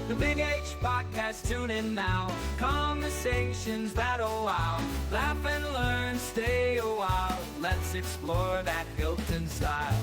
The Big H Podcast, tune in now. Conversations that'll wow. Laugh and learn, stay a while. Let's explore that Hilton style.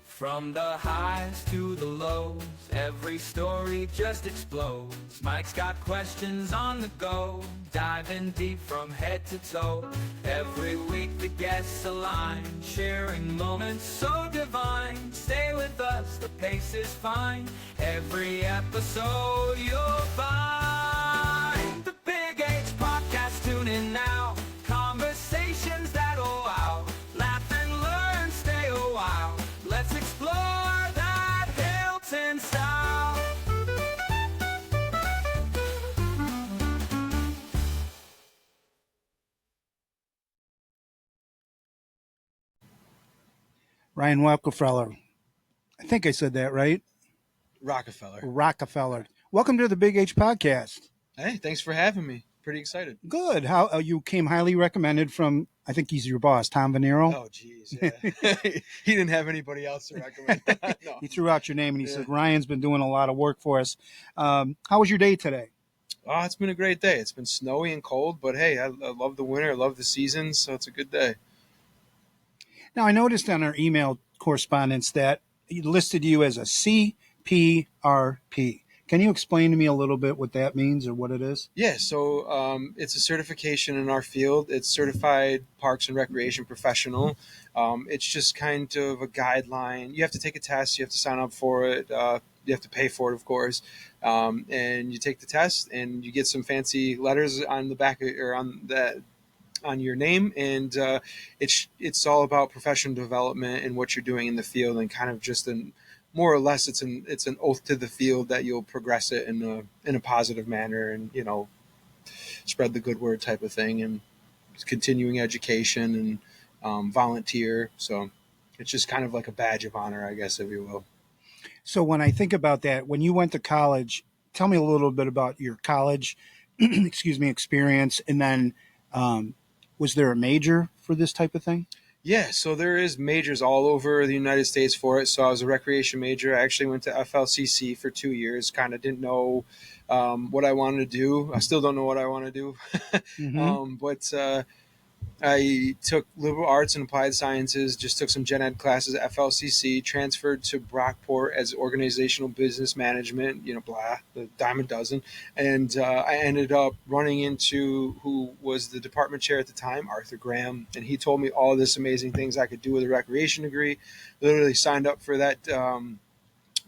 From the highs to the lows, every story just explodes. Mike's got questions on the go, diving deep from head to toe. Every week the guests align, sharing moments so divine. Stay with us, the pace is fine. Every episode you'll find. The Big H Podcast, tune in now. Conversations that'll wow. Laugh and learn, stay a while. Let's explore that Hilton style. Ryan Rockefeller. I think I said that right. Rockefeller. Welcome to the Big H Podcast. Hey, thanks for having me. Pretty excited. Good. How you came highly recommended from, I think he's your boss, Tom Venero. Oh, geez. Yeah. He didn't have anybody else to recommend. No. He threw out your name and he said, Ryan's been doing a lot of work for us. How was your day today? Oh, it's been a great day. It's been snowy and cold, but hey, I love the winter. I love the season, so it's a good day. Now, I noticed on our email correspondence that he listed you as a CPRP. Can you explain to me a little bit what that means or what it is? Yeah, so it's a certification in our field. It's Certified Parks and Recreation Professional. It's just kind of a guideline. You have to take a test. You have to sign up for it. You have to pay for it, of course. And you take the test, and you get some fancy letters on the back or on your name, and it's all about professional development and what you're doing in the field, and kind of just more or less it's an oath to the field that you'll progress it in a positive manner, and spread the good word type of thing, and continuing education and volunteer. So it's just kind of like a badge of honor, I guess, if you will. So when I think about that, when you went to college, tell me a little bit about your college experience, and then was there a major for this type of thing? Yeah, so there is majors all over the United States for it. So I was a recreation major. I actually went to FLCC for 2 years. Kind of didn't know what I wanted to do. I still don't know what I want to do. But I took liberal arts and applied sciences, just took some gen ed classes at FLCC, transferred to Brockport as organizational business management, the dime a dozen. And I ended up running into who was the department chair at the time, Arthur Graham. And he told me all this amazing things I could do with a recreation degree. Literally signed up for that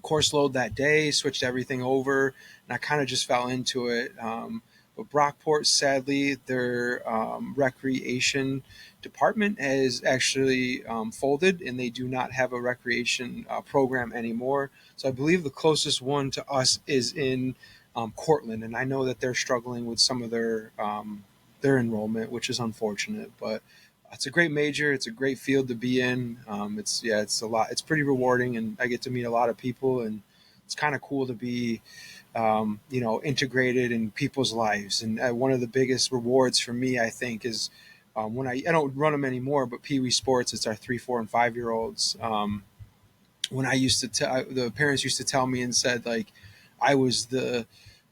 course load that day, switched everything over, and I kind of just fell into it. But Brockport, sadly, their recreation department has actually folded, and they do not have a recreation program anymore. So I believe the closest one to us is in Cortland, and I know that they're struggling with some of their enrollment, which is unfortunate. But it's a great major. It's a great field to be in. It's a lot. It's pretty rewarding, and I get to meet a lot of people, and it's kind of cool to be integrated in people's lives. And one of the biggest rewards for me, I think, is when I don't run them anymore, but Pee Wee Sports, it's our 3, 4, and 5-year-olds. When I used to the parents used to tell me and said, like, I was the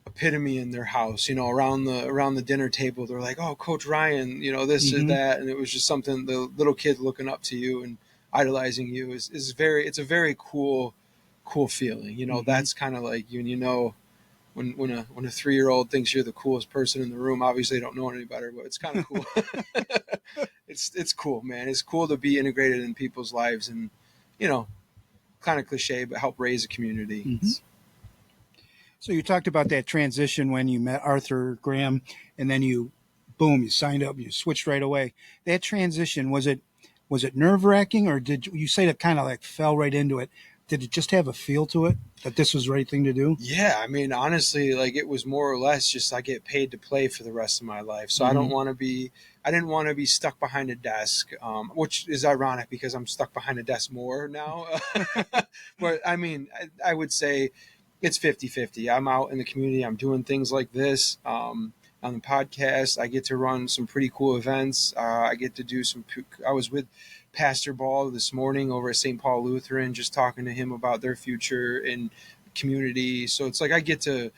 epitome in their house, around the dinner table. They're like, oh, Coach Ryan, this or that. And it was just something, the little kid looking up to you and idolizing you it's a very cool feeling. That's kind of like when a 3-year-old thinks you're the coolest person in the room. Obviously they don't know any better, but it's kind of cool. It's cool, man. It's cool to be integrated in people's lives, and kind of cliche, but help raise a community. So you talked about that transition when you met Arthur Graham, and then you signed up, you switched right away. That transition, was it nerve-wracking, or did you say that kind of like fell right into it? Did it just have a feel to it that this was the right thing to do? Yeah, I mean, honestly, like, it was more or less just I get paid to play for the rest of my life. So I didn't want to be stuck behind a desk, which is ironic because I'm stuck behind a desk more now. But I mean, I would say it's 50-50. I'm out in the community. I'm doing things like this. on the podcast. I get to run some pretty cool events. I get to do some. I was with Pastor Ball this morning over at St. Paul Lutheran, just talking to him about their future and community. So it's like I get to,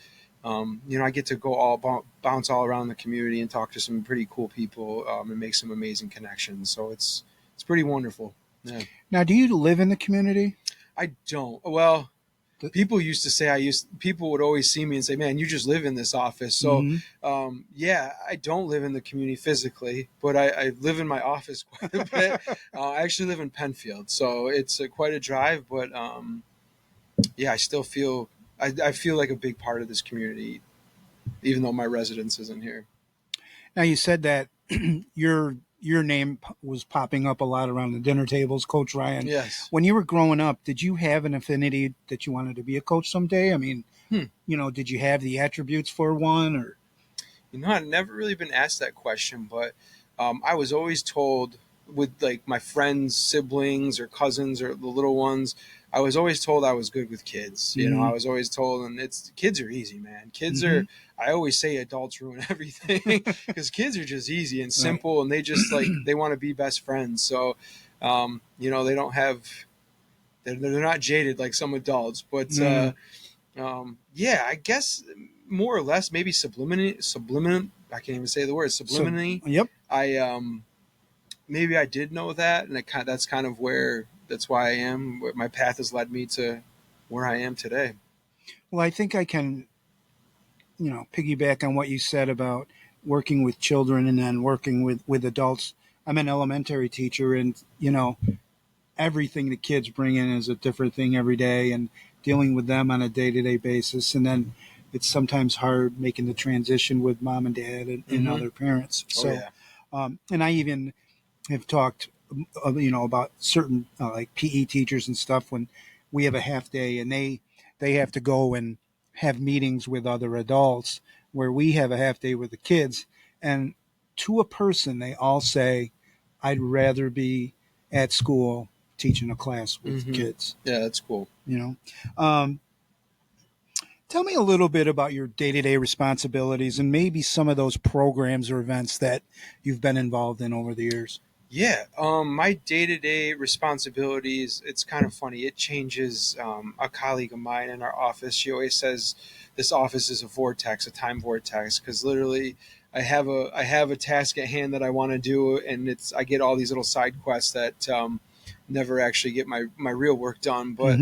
I get to go bounce all around the community and talk to some pretty cool people and make some amazing connections. So it's pretty wonderful. Yeah. Now, do you live in the community? I don't. Well, The- people used to say people would always see me and say, man, you just live in this office. So Mhm. yeah, I don't live in the community physically, but I live in my office quite a bit. I actually live in Penfield, so it's quite a drive, but yeah, I still feel I feel like a big part of this community, even though my residence isn't here. Now, you said that your name was popping up a lot around the dinner tables, Coach Ryan. Yes. When you were growing up, did you have an affinity that you wanted to be a coach someday? I mean, did you have the attributes for one, or? I've never really been asked that question, but I was always told with like my friends, siblings, or cousins, or the little ones, I was always told I was good with kids. I was always told, and kids are easy, man. Kids are. I always say adults ruin everything because kids are just easy and simple, right. And they just they want to be best friends. So, they don't have. They're not jaded like some adults, but yeah, I guess more or less maybe subliminal. I can't even say the word subliminally. Yep. Maybe I did know that, and that's kind of that's why I am. My path has led me to where I am today. Well, I think I can, piggyback on what you said about working with children and then working with adults. I'm an elementary teacher, and everything the kids bring in is a different thing every day, and dealing with them on a day-to-day basis. And then it's sometimes hard making the transition with mom and dad and other parents. So, and I even have talked, about certain like PE teachers and stuff when we have a half day and they have to go and have meetings with other adults where we have a half day with the kids. And to a person, they all say, I'd rather be at school teaching a class with kids. Yeah, that's cool. Tell me a little bit about your day-to-day responsibilities and maybe some of those programs or events that you've been involved in over the years. Yeah, my day-to-day responsibilities, it's kind of funny. It changes. A colleague of mine in our office, she always says this office is a vortex, a time vortex, because literally I have a task at hand that I want to do, and I get all these little side quests that never actually get my real work done. But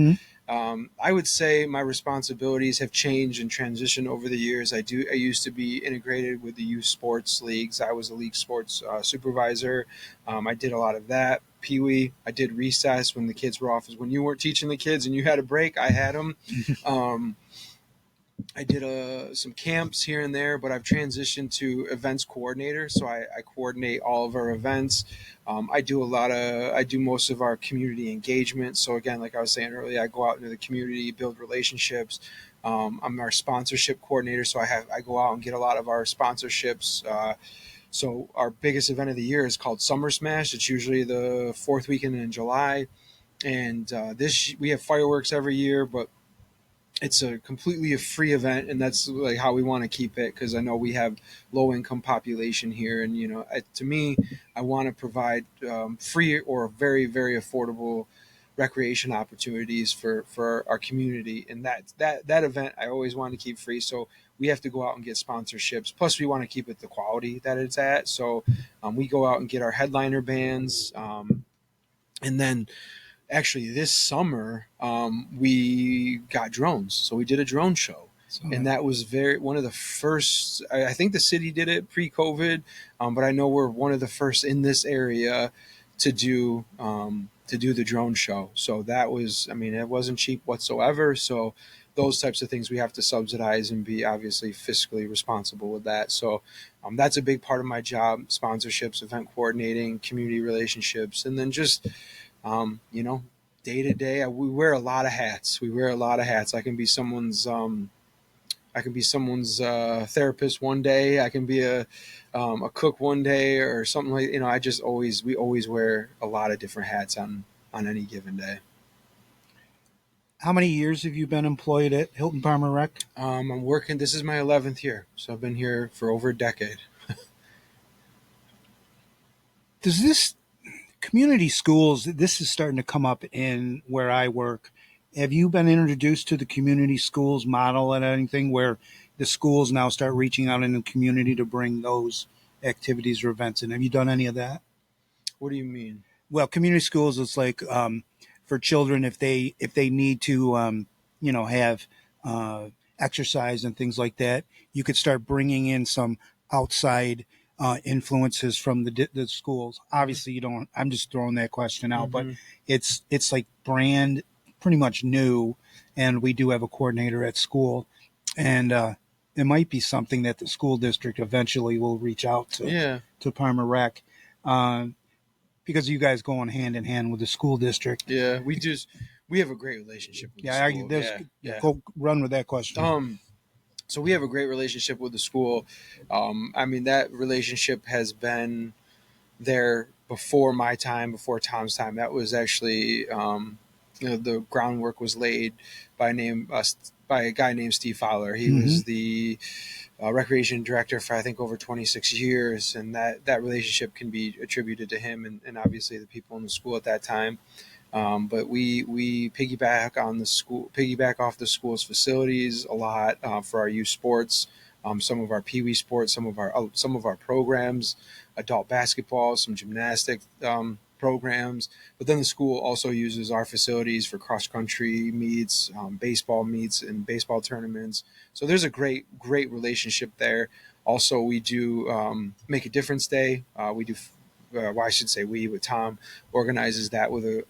I would say my responsibilities have changed and transitioned over the years. I used to be integrated with the youth sports leagues. I was a league sports supervisor. I did a lot of that. Pee-wee. I did recess when the kids were off. When you weren't teaching the kids and you had a break, I had them. I did some camps here and there, but I've transitioned to events coordinator. So I coordinate all of our events. I do most of our community engagement. So again, like I was saying earlier, I go out into the community, build relationships. I'm our sponsorship coordinator. So I go out and get a lot of our sponsorships. So our biggest event of the year is called Summer Smash. It's usually the fourth weekend in July. And we have fireworks every year, but it's completely a free event, and that's like how we want to keep it, because I know we have low income population here, and to me, I want to provide free or very, very affordable recreation opportunities for our community, and that event I always want to keep free. So we have to go out and get sponsorships. Plus, we want to keep it the quality that it's at. So we go out and get our headliner bands, and then. Actually, this summer, we got drones. So we did a drone show. And that was one of the first. I think the city did it pre-COVID, but I know we're one of the first in this area to do the drone show. So that was, it wasn't cheap whatsoever. So those types of things we have to subsidize and be obviously fiscally responsible with that. So that's a big part of my job: sponsorships, event coordinating, community relationships, and then just. Day to day, we wear a lot of hats. I can be someone's therapist one day. I can be a cook one day, or something like. We always wear a lot of different hats on any given day. How many years have you been employed at Hilton Palmer Rec? I'm working. This is my 11th year, so I've been here for over a decade. Does this community schools, this is starting to come up in where I work. Have you been introduced to the community schools model and anything where the schools now start reaching out in the community to bring those activities or events in? Have you done any of that? What do you mean? Well, community schools, it's like for children if they need to have uh, exercise and things like that, you could start bringing in some outside influences from the schools. Obviously, you don't. I'm just throwing that question out, but Mm-hmm. it's like brand pretty much new, and we do have a coordinator at school, and it might be something that the school district eventually will reach out Yeah, to Parma Rec. Uh, because you guys go on hand in hand with the school district. yeah. We have a great relationship with the Yeah, school. Yeah, yeah. go run with that question. Um, so we have a great relationship with the school. I mean, that relationship has been there before my time, before Tom's time. That was actually, the groundwork was laid by a guy named Steve Fowler. He Mm-hmm. was the recreation director for I think over 26 years, and that relationship can be attributed to him and obviously the people in the school at that time. But we piggyback off the school's facilities a lot for our youth sports, some of our pee wee sports, some of our programs, adult basketball, some gymnastic programs. But then the school also uses our facilities for cross country meets, baseball meets, and baseball tournaments. So there's a great relationship there. Also, we do Make a Difference Day. We do. Well, I should say we, with Tom, organizes that with a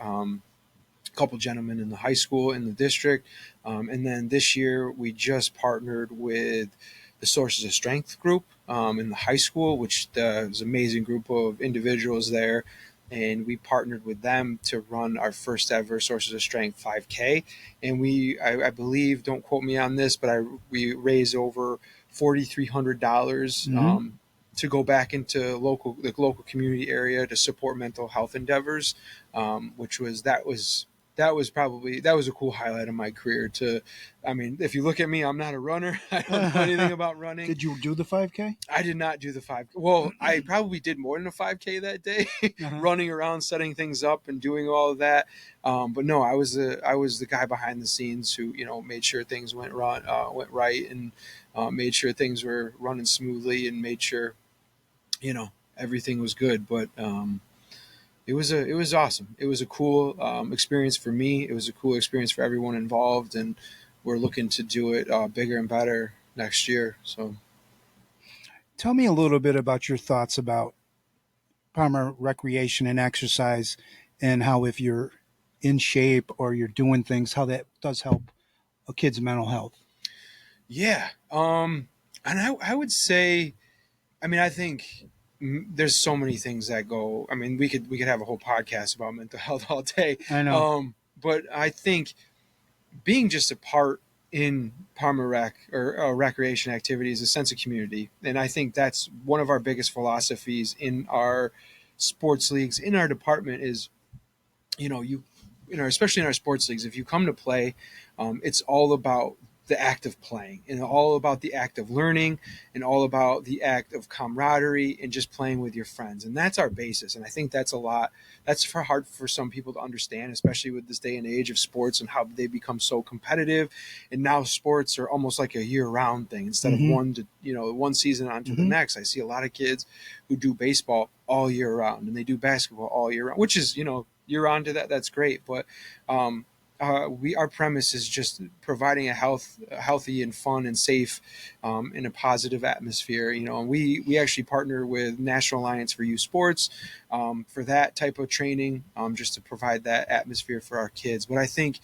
couple gentlemen in the high school in the district. And then this year, we just partnered with the Sources of Strength group in the high school, which is an amazing group of individuals there. And we partnered with them to run our first ever Sources of Strength 5K. And I believe, don't quote me on this, but we raised over $4,300 Mm-hmm. to go back into the local community area to support mental health endeavors, which was that was a cool highlight of my career. I mean, if you look at me, I'm not a runner. I don't know anything about running. Did you do the 5K? I did not do the 5. Well, I probably did more than a 5K that day, Uh-huh. running around, setting things up, and doing all of that. But no, I was the guy behind the scenes who made sure things went right, and made sure things were running smoothly, and made sure everything was good. But it was awesome. It was a cool experience for me. It was a cool experience for everyone involved, and we're looking to do it bigger and better next year. So. Tell me a little bit about your thoughts about Palmer recreation and exercise, and how if you're in shape or you're doing things, how that does help a kid's mental health. Yeah. And I would say, I mean, I think there's so many things that go. I mean, we could have a whole podcast about mental health all day. I know. But I think being just a part in Parma Rec or recreation activities, a sense of community, and I think that's one of our biggest philosophies in our sports leagues, in our department is, especially in our sports leagues, if you come to play, it's all about the act of playing, and all about the act of learning, and all about the act of camaraderie and just playing with your friends. And that's our basis. And I think that's hard for some people to understand, especially with this day and age of sports and how they become so competitive. And now sports are almost like a year round thing instead of Mhm. one season on to the Mhm. next. I see a lot of kids who do baseball all year round, and they do basketball all year round, which is, you're on to that. That's great. But our premise is just providing a healthy and fun and safe, and a positive atmosphere. And we actually partner with National Alliance for Youth Sports for that type of training, just to provide that atmosphere for our kids. But I think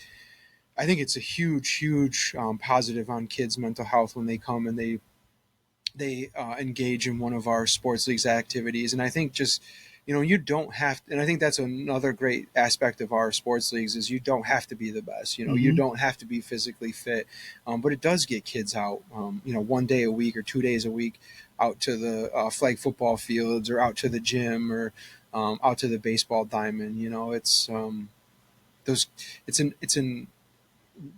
it's a huge positive on kids' mental health when they come and they engage in one of our sports leagues activities. And I think just, you don't have to, and I think that's another great aspect of our sports leagues is you don't have to be the best. You Mhm. don't have to be physically fit, but it does get kids out, one day a week or 2 days a week out to the flag football fields, or out to the gym, or out to the baseball diamond. It's those it's an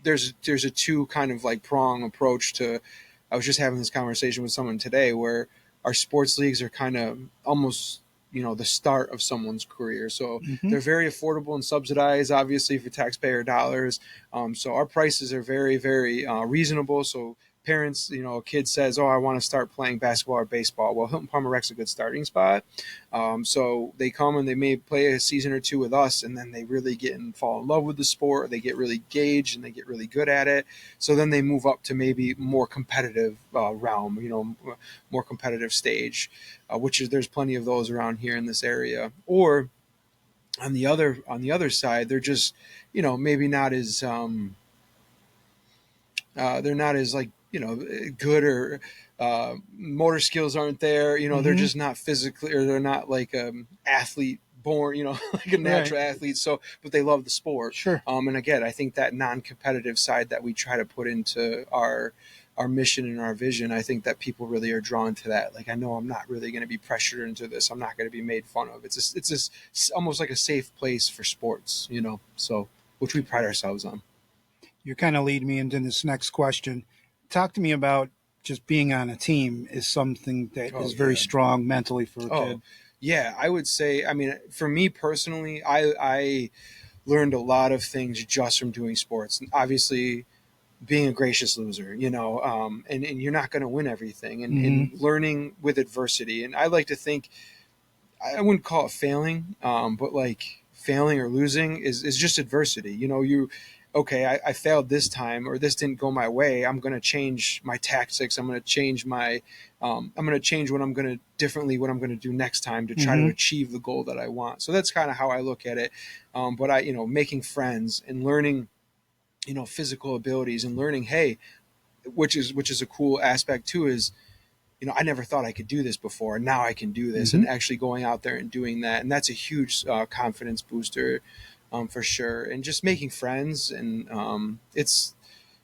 there's a two kind of like prong approach to. I was just having this conversation with someone today where our sports leagues are kind of almost, the start of someone's career. So Hmm. they're very affordable and subsidized, obviously, for taxpayer dollars. So our prices are very, very reasonable. So parents, a kid says, "Oh, I want to start playing basketball or baseball." Well, Hilton Palmer Rec's a good starting spot. So they come and they may play a season or two with us, and then they really get and fall in love with the sport. They get really engaged and they get really good at it. So then they move up to maybe more competitive realm, more competitive stage, which is there's plenty of those around here in this area. Or on the other side, they're just, maybe not as they're not as like good, or motor skills aren't there. They're Hmm. just not physically, or they're not like athlete born, like a Right. natural athlete. So, but they love the sport. Sure. And again, I think that non-competitive side that we try to put into our mission and our vision, I think that people really are drawn to that. Like, I know I'm not really going to be pressured into this. I'm not going to be made fun of. It's almost like a safe place for sports, so, which we pride ourselves on. You're kind of leading me into this next question. Talk to me about just being on a team is something that Oh is very yeah. strong mentally for a Oh kid. yeah. I would say. I mean, for me personally, I learned a lot of things just from doing sports. And obviously, being a gracious loser, and you're not going to win everything, and Hmm. learning with adversity. And I like to think, I wouldn't call it failing, but like failing or losing is just adversity. Okay, I failed this time, or this didn't go my way. I'm going to change my tactics. I'm going to change I'm going to change what I'm going to differently, what I'm going to do next time to try to Hmm. achieve the goal that I want. So that's kind of how I look at it. But making friends and learning, physical abilities, and learning, hey, which is a cool aspect too, is I never thought I could do this before. Now I can do this, Hmm. and actually going out there and doing that. And that's a huge confidence booster, for sure. And just making friends. And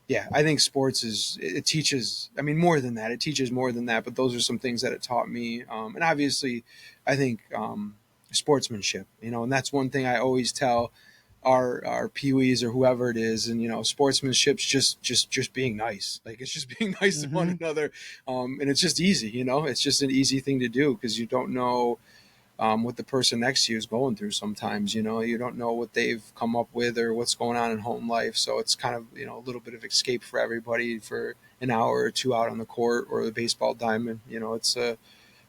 yeah, I think sports it teaches, I mean, more than that, it teaches more than that, but those are some things that it taught me. And obviously I think, sportsmanship, and that's one thing I always tell our peewees or whoever it is. And sportsmanship's just being nice. Like, it's just being nice to one Hmm. another. And it's just easy. It's just an easy thing to do, because you don't know what the person next to you is going through. Sometimes you don't know what they've come up with or what's going on in home life. So it's kind of a little bit of escape for everybody for an hour or two out on the court or the baseball diamond. It's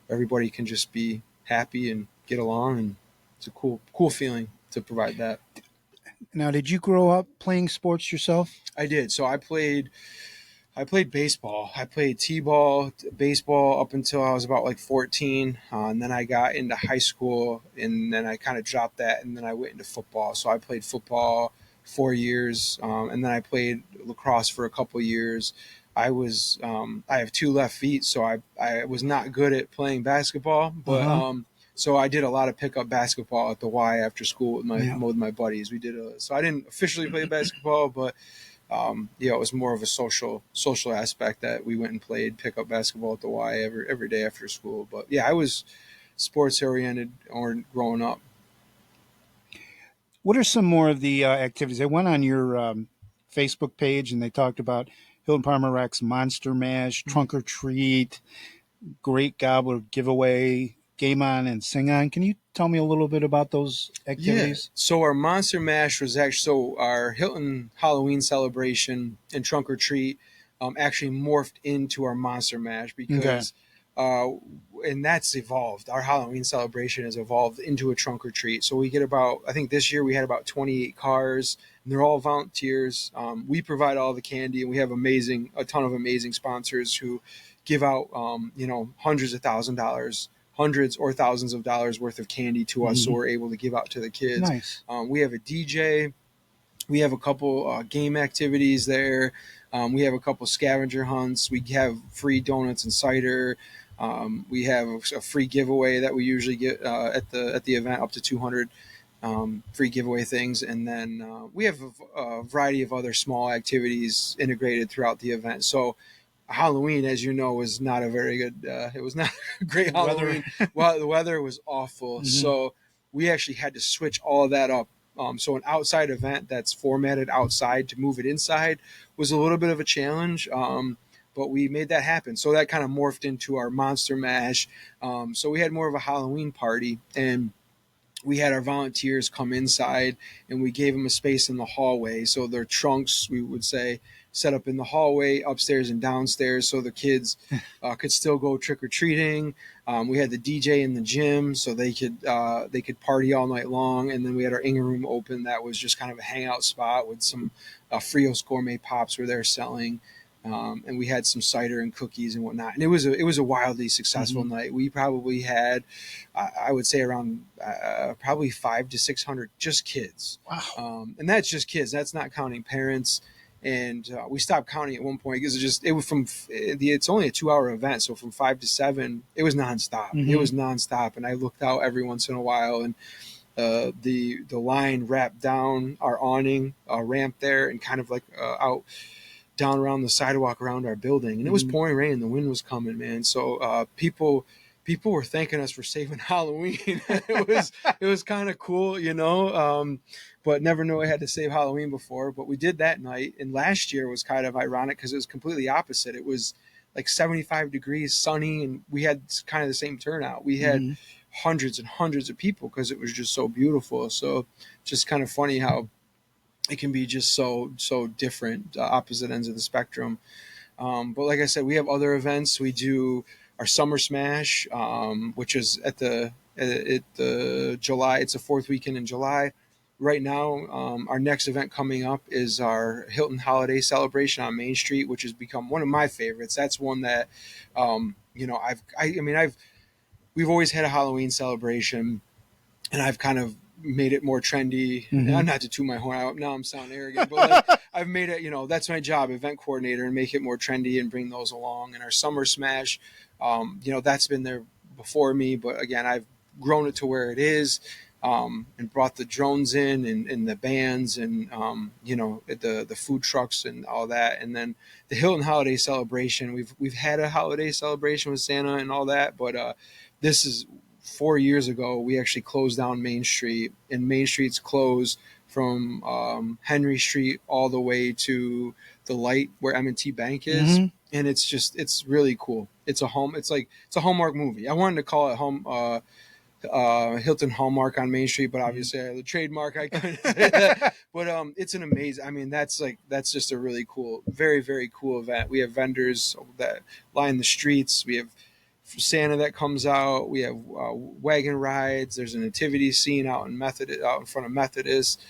everybody can just be happy and get along, and it's a cool feeling to provide that. Now, did you grow up playing sports yourself? I did. So I played baseball. I played t-ball, baseball up until I was about like 14, and then I got into high school, and then I kind of dropped that, and then I went into football. So I played football 4 years, and then I played lacrosse for a couple years. I have two left feet, so I was not good at playing basketball, Uh but huh. so I did a lot of pickup basketball at the Y after school with my Yeah. with my buddies. So I didn't officially play basketball, but it was more of a social aspect that we went and played pickup basketball at the Y every day after school. But yeah, I was sports oriented or growing up. What are some more of the activities? I went on your Facebook page and they talked about Hilton Palmer Rec's Monster Mash, Trunk or Treat, Great Gobbler Giveaway, Game On and Sing On. Can you tell me a little bit about those Yeah. activities? So our Monster Mash was actually, so our Hilton Halloween celebration and Trunk or Treat actually morphed into our Monster Mash, Okay. because uh, and that's evolved. Our Halloween celebration has evolved into a Trunk or Treat. So we get about, I think this year we had about 28 cars, and they're all volunteers. We provide all the candy, and we have a ton of amazing sponsors who give out, hundreds or thousands of dollars worth of candy to us, so Hmm. we're able to give out to the kids. Nice. We have a DJ. We have a couple game activities there. We have a couple scavenger hunts. We have free donuts and cider. We have a free giveaway that we usually get at the event, up to 200 free giveaway things, and then we have a variety of other small activities integrated throughout the event. So Halloween, as you know, was not a very good. It was not a great Weather. Halloween. Well, the weather was awful, Hmm. so we actually had to switch all of that up So an outside event that's formatted outside to move it inside was a little bit of a challenge. But we made that happen. So that kind of morphed into our Monster Mash. So we had more of a Halloween party, and we had our volunteers come inside, and we gave them a space in the hallway. So their trunks, we would say, set up in the hallway, upstairs and downstairs, so the kids could still go trick or treating. We had the DJ in the gym, so they could party all night long. And then we had our Inga room open. That was just kind of a hangout spot with some Frios gourmet pops where they're selling. And we had some cider and cookies and whatnot, and it was a wildly successful night. We probably had, I would say, around probably 500 to 600 just kids. Wow. And that's just kids. That's not counting parents. And we stopped counting at one point because it was it's only a 2-hour event, so from 5 to 7, it was nonstop. It was nonstop, and I looked out every once in a while, and the line wrapped down our awning ramp there, and kind of like out down around the sidewalk around our building, and it was pouring rain. The wind was coming, man. So people were thanking us for saving Halloween. it was kind of cool, but never knew I had to save Halloween before. But we did that night, and last year was kind of ironic because it was completely opposite. It was like 75 degrees, sunny, and we had kind of the same turnout. We had hundreds and hundreds of people because it was just so beautiful. So just kind of funny how it can be just so different, opposite ends of the spectrum. But like I said, we have other events. We do our Summer Smash, which is at the July. It's the fourth weekend in July. Right now, our next event coming up is our Hilton holiday celebration on Main Street, which has become one of my favorites. That's one that, we've always had a Halloween celebration, and I've kind of made it more trendy. Not to toot my horn out. Now I'm sounding arrogant, but like, I've made it, that's my job, event coordinator, and make it more trendy and bring those along. And our Summer Smash, that's been there before me, but again, I've grown it to where it is, and brought the drones in, and the bands, and, the food trucks and all that. And then the Hilton holiday celebration, we've had a holiday celebration with Santa and all that, but this is 4 years ago. We actually closed down Main Street, and Main Street's closed from Henry Street all the way to the light where M&T Bank is. And it's really cool. It's a Hallmark movie. I wanted to call it Hilton Hallmark on Main Street, but obviously I have the trademark. I couldn't say that. But it's an amazing, that's just a really cool, very, very cool event. We have vendors that line the streets. We have Santa that comes out. We have wagon rides. There's a nativity scene out in front of Methodist.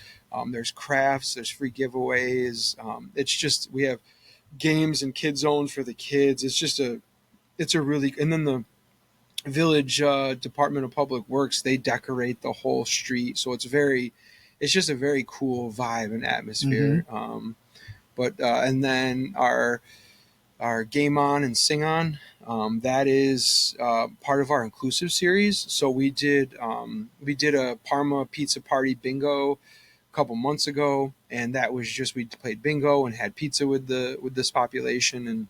There's crafts. There's free giveaways. We have games and kid zones for the kids. And then the village Department of Public Works, they decorate the whole street, so it's just a very cool vibe and atmosphere. And then our Game On and Sing On, that is part of our inclusive series. So we did a Parma pizza party bingo a couple months ago, and that was just, we played bingo and had pizza with this population, and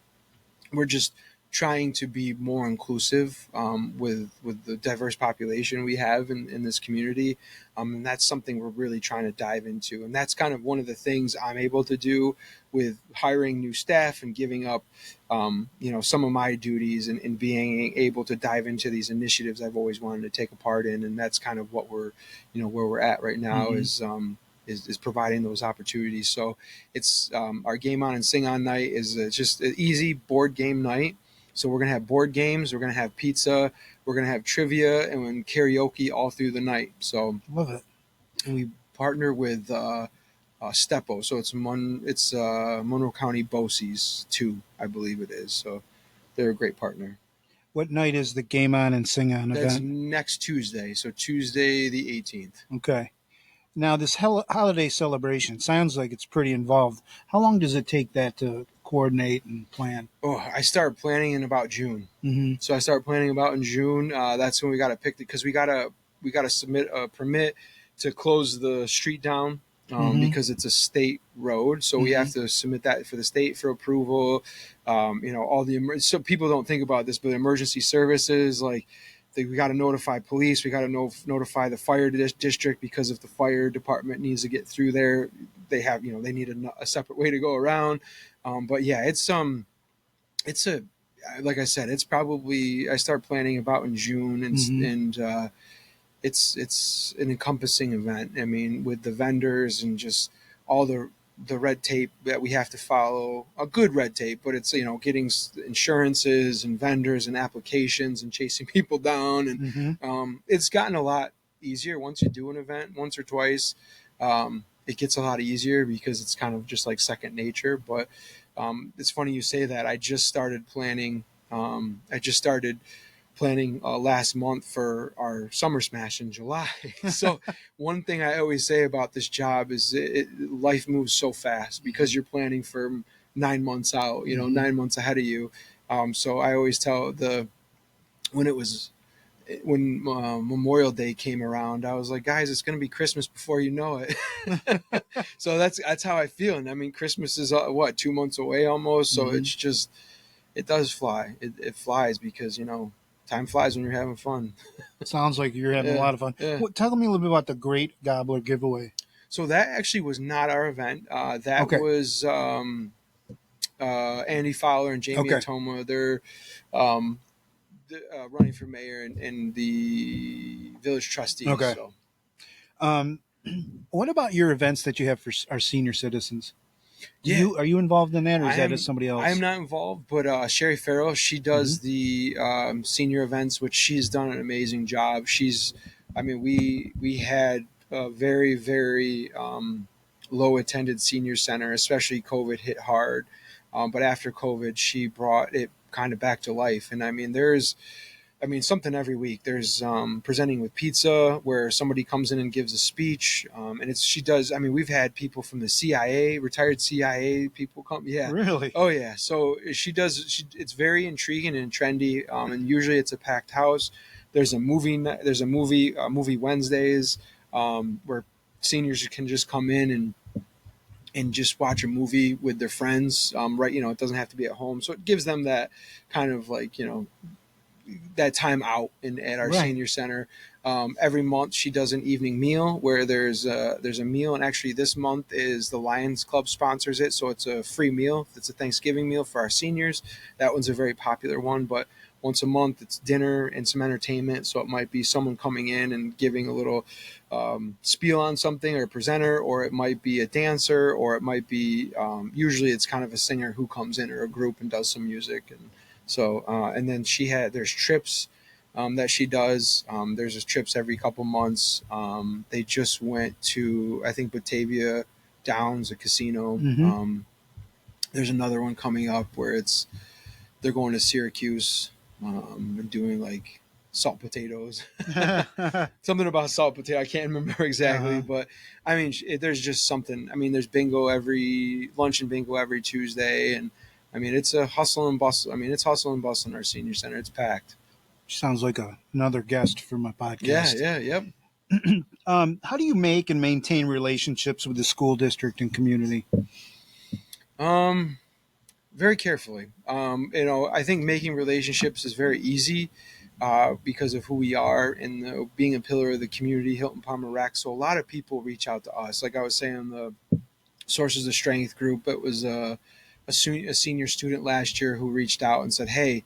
we're just trying to be more inclusive with the diverse population we have in this community. And that's something we're really trying to dive into. And that's kind of one of the things I'm able to do with hiring new staff and giving up, some of my duties, and being able to dive into these initiatives I've always wanted to take a part in. And that's kind of what where we're at right now, is providing those opportunities. So it's our Game On and Sing On night is just an easy board game night. So we're going to have board games, we're going to have pizza, we're going to have trivia, and karaoke all through the night. So Love it. And we partner with Stepo. So it's Monroe County BOCES 2, I believe it is. So they're a great partner. What night is the Game On and Sing On event? That's next Tuesday. So Tuesday the 18th. Okay. Now, this holiday celebration sounds like it's pretty involved. How long does it take that to coordinate and plan? Oh, I start planning in about June. So I start planning about in June. That's when we got to pick because we got to submit a permit to close the street down because it's a state road. So we have to submit that for the state for approval. All the so people don't think about this, but emergency services, like we got to notify police. We got to notify the fire district, because if the fire department needs to get through there, they have, they need a separate way to go around. But yeah, it's a, like I said, it's probably, I start planning about in June, and it's an encompassing event. I mean, with the vendors and just all the red tape that we have to follow, a good red tape, but it's, getting insurances and vendors and applications and chasing people down. And it's gotten a lot easier once you do an event once or twice. It gets a lot easier because it's kind of just like second nature. But it's funny you say that. I just started planning. Last month for our Summer Smash in July. So one thing I always say about this job is life moves so fast because you're planning for 9 months out, 9 months ahead of you. So I always tell when Memorial Day came around, I was like, guys, it's going to be Christmas before you know it. So that's how I feel. And I mean, Christmas is 2 months away almost. So it's just, it does fly. It flies because, time flies when you're having fun. Sounds like you're having a lot of fun. Yeah. Tell me a little bit about the Great Gobbler giveaway. So that actually was not our event. That was Andy Fowler and Jamie Atoma. They're running for mayor and the village trustees. Okay. So. What about your events that you have for our senior citizens? Are you involved in that, or is that somebody else? I am not involved, but Sherry Farrell, she does the senior events, which she's done an amazing job. We had a very, very low attended senior center, especially COVID hit hard. But after COVID, she brought it kind of back to life. And there's something every week. There's presenting with pizza, where somebody comes in and gives a speech, and she does. We've had people from the CIA, retired CIA people come. Yeah, really? Oh yeah. So she does. It's very intriguing and trendy, and usually it's a packed house. There's a movie Wednesdays, where seniors can just come in and just watch a movie with their friends. It doesn't have to be at home, so it gives them that kind of that time out at our senior center. Every month she does an evening meal where there's a meal, and actually this month is the Lions Club sponsors it, so it's a free meal. It's a Thanksgiving meal for our seniors. That one's a very popular one. But once a month it's dinner and some entertainment, so it might be someone coming in and giving a little spiel on something, or a presenter, or it might be a dancer, or it might be usually it's kind of a singer who comes in, or a group, and does some music. And so, and then there's trips that she does. There's trips every couple months. They just went to, I think, Batavia Downs, a casino. There's another one coming up where they're going to Syracuse and doing like salt potatoes. Something about salt potato. I can't remember exactly, but there's just something. There's lunch and bingo every Tuesday, and it's a hustle and bustle. It's hustle and bustle in our senior center. It's packed. Sounds like another guest for my podcast. Yep. How do you make and maintain relationships with the school district and community? Very carefully. I think making relationships is very easy because of who we are and being a pillar of the community, Hilton Palmer Rec. So a lot of people reach out to us. Like I was saying, the Sources of Strength group, it was a senior student last year who reached out and said, hey,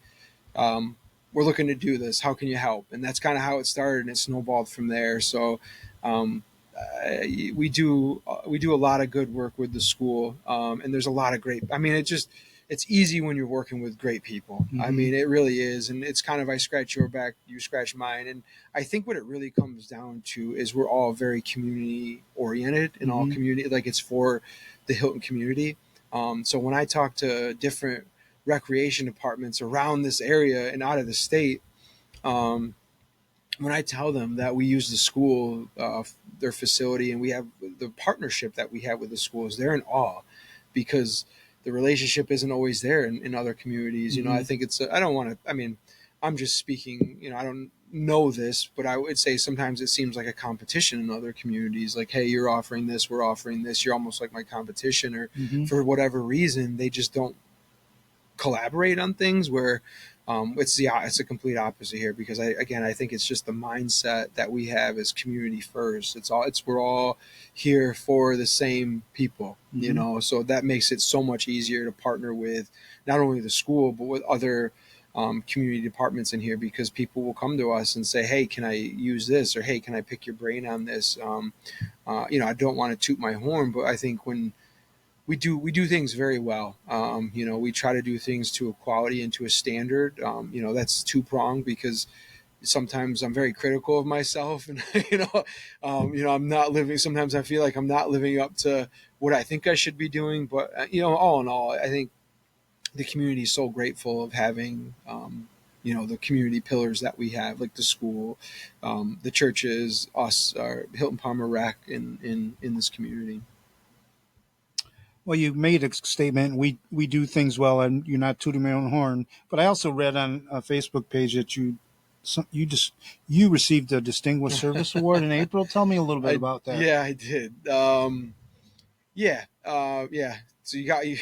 we're looking to do this. How can you help? And that's kind of how it started, and it snowballed from there. So we do a lot of good work with the school, and there's a lot of great. It's easy when you're working with great people. It really is, and it's kind of, I scratch your back, you scratch mine, and I think what it really comes down to is we're all very community oriented, and all community, like it's for the Hilton community. So when I talk to different recreation departments around this area and out of the state, when I tell them that we use the school, their facility, and we have the partnership that we have with the schools, they're in awe because the relationship isn't always there in other communities. I think I'm just speaking, I don't know this, but I would say sometimes it seems like a competition in other communities. Like, hey, you're offering this, we're offering this. You're almost like my competition, or for whatever reason, they just don't collaborate on things. Where it's a complete opposite here, because I think it's just the mindset that we have as community first. We're all here for the same people, so that makes it so much easier to partner with not only the school but with other community departments in here, because people will come to us and say, hey, can I use this, or hey, can I pick your brain on this? I don't want to toot my horn, but I think when we do things very well. We try to do things to a quality and to a standard. That's two-pronged, because sometimes I'm very critical of myself, and I'm not living. Sometimes I feel like I'm not living up to what I think I should be doing. But all in all, I think the community is so grateful of having the community pillars that we have, like the school, the churches, us, our Hilton Palmer Rec in this community. Well, you made a statement. We do things well, and you're not tooting my own horn. But I also read on a Facebook page that you received a Distinguished Service Award in April. Tell me a little bit about that. Yeah, I did. Yeah. So you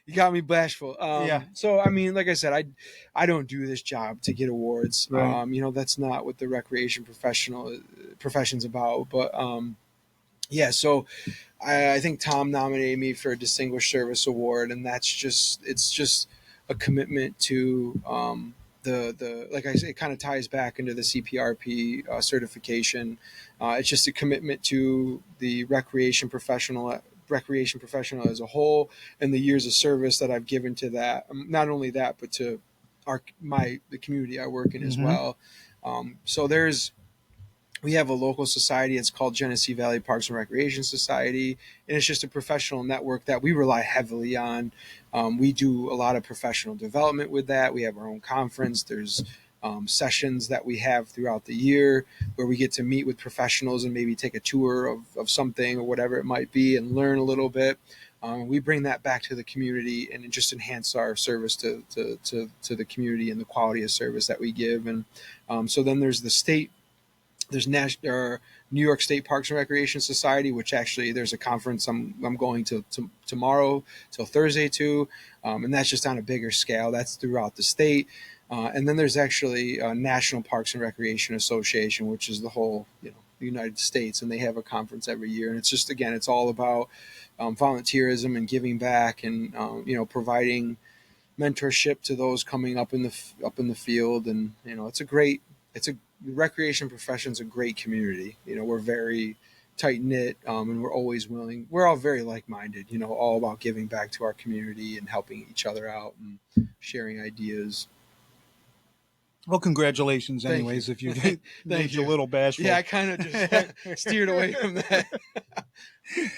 you got me bashful. Yeah. So I mean, like I said, I don't do this job to get awards. Right. That's not what the recreation profession's about. But yeah, so I think Tom nominated me for a Distinguished Service Award, and it's just a commitment to the like I say, it kind of ties back into the CPRP certification. It's just a commitment to the recreation professional as a whole, and the years of service that I've given to that. Not only that, but to the community I work in as well. So we have a local society. It's called Genesee Valley Parks and Recreation Society, and it's just a professional network that we rely heavily on. We do a lot of professional development with that. We have our own conference. There's sessions that we have throughout the year where we get to meet with professionals and maybe take a tour of something or whatever it might be and learn a little bit. We bring that back to the community and just enhance our service to the community and the quality of service that we give. And so then there's the state. There's New York State Parks and Recreation Society, which actually there's a conference I'm going to tomorrow till Thursday too, and that's just on a bigger scale. That's throughout the state, and then there's actually National Parks and Recreation Association, which is the whole the United States, and they have a conference every year. And it's just, again, it's all about volunteerism and giving back, and providing mentorship to those coming up in the field. And the recreation profession's a great community. We're very tight knit, and we're always willing. We're all very like minded. All about giving back to our community and helping each other out and sharing ideas. Well, congratulations, anyways. If you made you a little bashful. Yeah, I kind of just steered away from that.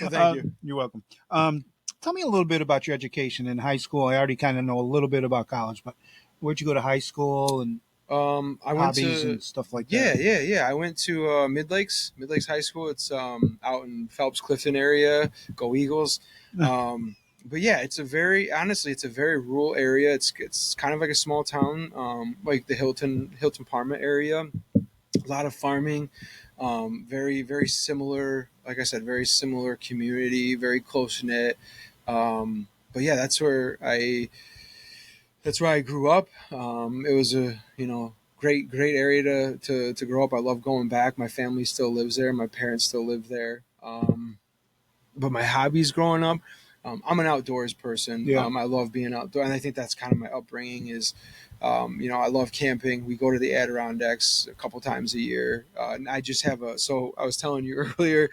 Well, thank you. You're welcome. Tell me a little bit about your education in high school. I already kind of know a little bit about college, but where'd you go to high school and I went hobbies to and stuff like that? Yeah. I went to Mid-Lakes High School. It's out in Phelps Clifton area. Go Eagles. But yeah, it's a very rural area. It's kind of like a small town, like the Hilton Parma area. A lot of farming, very, very similar. Like I said, very similar community, very close knit. But yeah, that's where I grew up. It was a great area to grow up. I love going back. My family still lives there. My parents still live there. But my hobbies growing up, I'm an outdoors person. Yeah. I love being outdoor, and I think that's kind of my upbringing. Is I love camping. We go to the Adirondacks a couple times a year. And I just have so I was telling you earlier,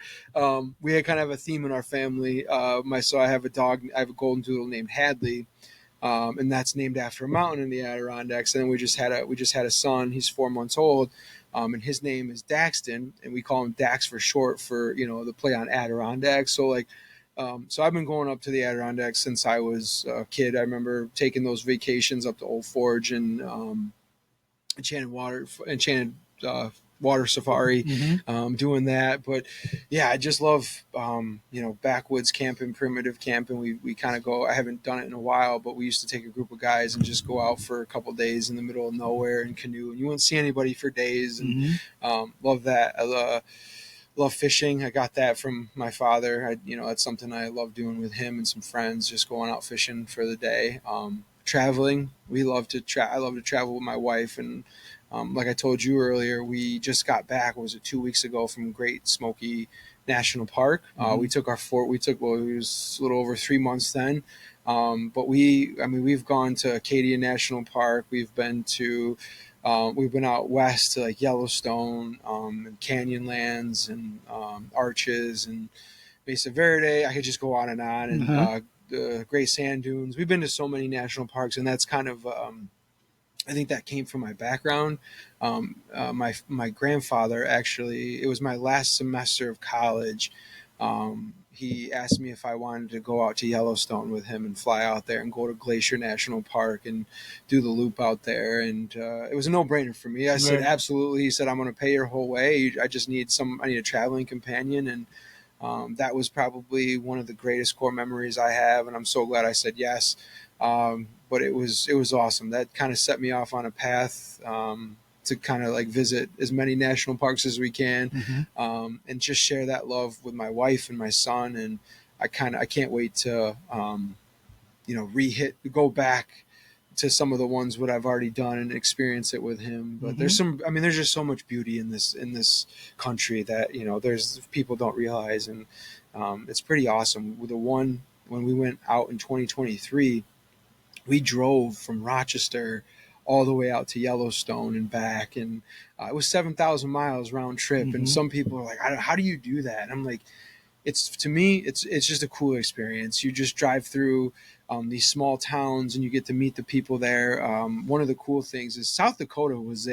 we had kind of a theme in our family. I have a dog. I have a golden doodle named Hadley. And that's named after a mountain in the Adirondacks. And then we just had a son. He's 4 months old, and his name is Daxton, and we call him Dax for short for the play on Adirondack. So so I've been going up to the Adirondacks since I was a kid. I remember taking those vacations up to Old Forge and Enchanted Water Safari, doing that. But yeah, I just love backwoods camping, primitive camping. We kind of go. I haven't done it in a while, but we used to take a group of guys and just go out for a couple of days in the middle of nowhere and canoe, and you wouldn't see anybody for days. And love that. love fishing. I got that from my father. That's something I love doing with him and some friends, just going out fishing for the day. Traveling, I love to travel with my wife, and like I told you earlier, we just got back. Was it 2 weeks ago from Great Smoky National Park? Mm-hmm. Well, it was a little over 3 months then. But we've gone to Acadia National Park. We've been out west to like Yellowstone, and Canyonlands, and Arches, and Mesa Verde. I could just go on, and Uh-huh. the Great Sand Dunes. We've been to so many national parks, and that's kind of I think that came from my background. My grandfather, actually, it was my last semester of college. He asked me if I wanted to go out to Yellowstone with him and fly out there and go to Glacier National Park and do the loop out there. And it was a no-brainer for me. I said, Right. absolutely. He said, I'm going to pay your whole way. I need a traveling companion. And that was probably one of the greatest core memories I have. And I'm so glad I said yes. But it was awesome. That kind of set me off on a path to kind of like visit as many national parks as we can, Mm-hmm. and just share that love with my wife and my son. And I can't wait to go back to some of the ones what I've already done and experience it with him. But Mm-hmm. there's just so much beauty in this country that there's people don't realize, and it's pretty awesome. With the one when we went out in 2023, we drove from Rochester all the way out to Yellowstone and back, and it was 7,000 miles round trip. And Mm-hmm. some people are like, "How do you do that?" And I'm like, to me, it's just a cool experience. You just drive through these small towns, and you get to meet the people there. One of the cool things is South Dakota was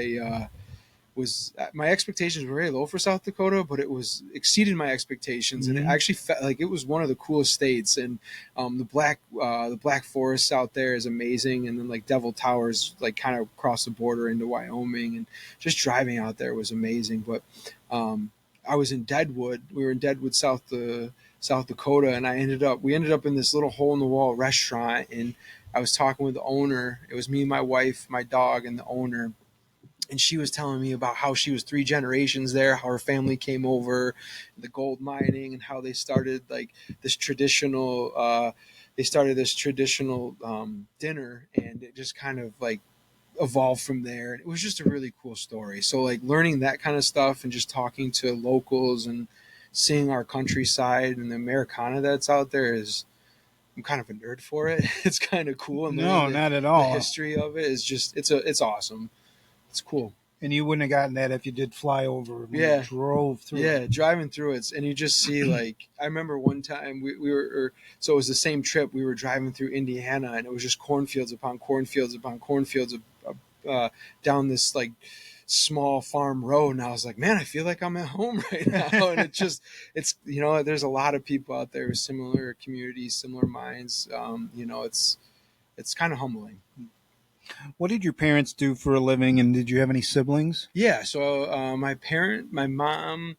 my expectations were very low for South Dakota, but it was exceeded my expectations, and it Mm-hmm. actually felt like it was one of the coolest states. And the Black Forest out there is amazing, and then like Devil Towers, like kind of across the border into Wyoming, and just driving out there was amazing. But I was in Deadwood. We were in Deadwood, South Dakota, and we ended up in this little hole in the wall restaurant, and I was talking with the owner. It was me, my wife, my dog, and the owner, and she was telling me about how she was three generations there, how her family came over, the gold mining, and how this traditional they started this traditional dinner, and it just kind of like evolved from there. It was just a really cool story. So like learning that kind of stuff and just talking to locals and seeing our countryside and the Americana that's out there is, I'm kind of a nerd for it. It's kind of cool, and learning No, not at the all. history of it is just it's awesome. It's cool. And you wouldn't have gotten that if you did fly over when you Yeah, drove through it. yeah, driving through it, and you just see like I remember one time we were so it was the same trip. We were driving through Indiana, and it was just cornfields upon cornfields upon cornfields uh, down this like small farm road, and I was like, man, I feel like I'm at home right now. And it's there's a lot of people out there with similar communities, similar minds. It's kind of humbling. What did your parents do for a living, and did you have any siblings? Yeah, so my mom,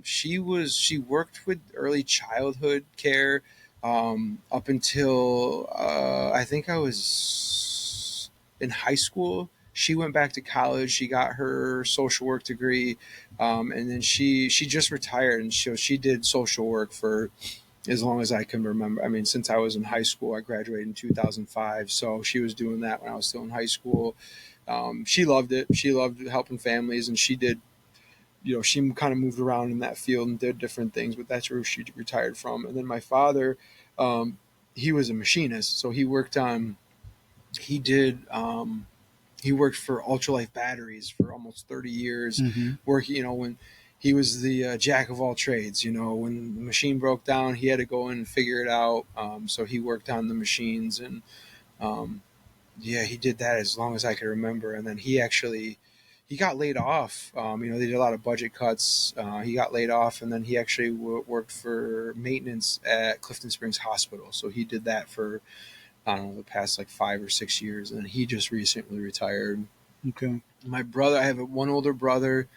she worked with early childhood care up until I think I was in high school. She went back to college. She got her social work degree, and then she just retired, and she did social work for as long as I can remember. I mean, since I was in high school, I graduated in 2005, so she was doing that when I was still in high school. She loved it. She loved helping families, and she kind of moved around in that field and did different things, but that's where she retired from. And then my father, he was a machinist, so he did, he worked for Ultralife Batteries for almost 30 years, Mm-hmm. when he was the jack of all trades. When the machine broke down, he had to go in and figure it out. So he worked on the machines, and um, yeah, he did that as long as I could remember. And then he got laid off. They did a lot of budget cuts. He got laid off, and then he actually worked for maintenance at Clifton Springs Hospital. So he did that for, I don't know, the past like 5 or 6 years, and he just recently retired. Okay. My brother, I have one older brother.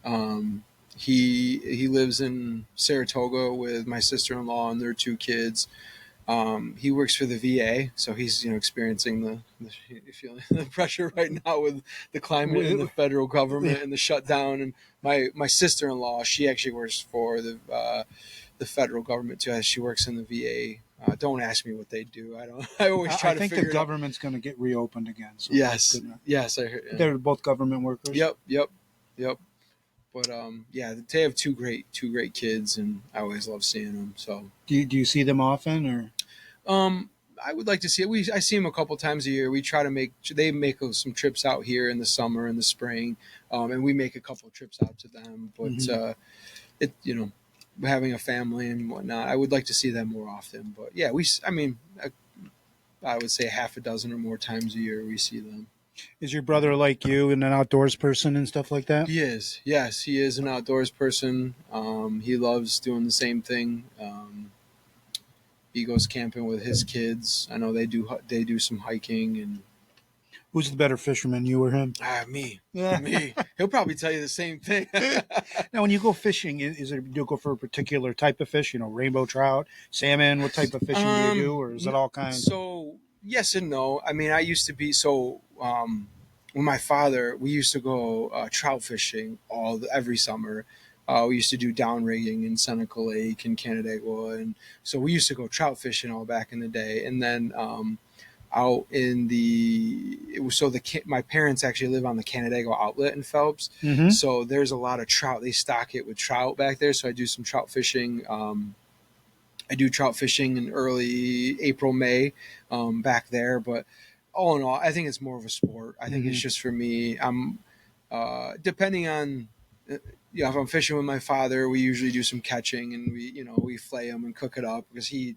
Um, he lives in Saratoga with my sister in law and their two kids. He works for the VA, so he's experiencing feeling the pressure right now with the climate and the federal government and the shutdown. And my sister-in-law, she actually works for the federal government too. She works in the VA. Don't ask me what they do. I don't. I always try to think figure the it out. government's going to get reopened again. So Yes, yes, I heard. Yeah. they're both government workers. Yep. But yeah, they have two great kids, and I always love seeing them. So Do you see them often, or? I would like to see it. I see them a couple times a year. We try to they make some trips out here in the summer and the spring, and we make a couple trips out to them. But it having a family and whatnot, I would like to see them more often. But yeah, I would say half a dozen or more times a year we see them. Is your brother like you and an outdoors person and stuff like that? He is. Yes, he is an outdoors person. He loves doing the same thing. He goes camping with his kids. I know they do some hiking. And who's the better fisherman, you or him? Me. Me. He'll probably tell you the same thing. Now, when you go fishing, is it you go for a particular type of fish? Rainbow trout, salmon. What type of fishing do you do, or is it all kinds? So yes and no. I mean, I used to be with my father, we used to go trout fishing every summer. We used to do down rigging in Seneca Lake and Canandaigua, and so we used to go trout fishing all back in the day. And then out in my parents actually live on the Canandaigua outlet in Phelps, so there's a lot of trout. They stock it with trout back there. So I do some trout fishing. I do trout fishing in early April, May, back there, but all in all, I think it's more of a sport. I think it's just for me. I'm depending on, if I'm fishing with my father, we usually do some catching, and we flay them and cook it up because he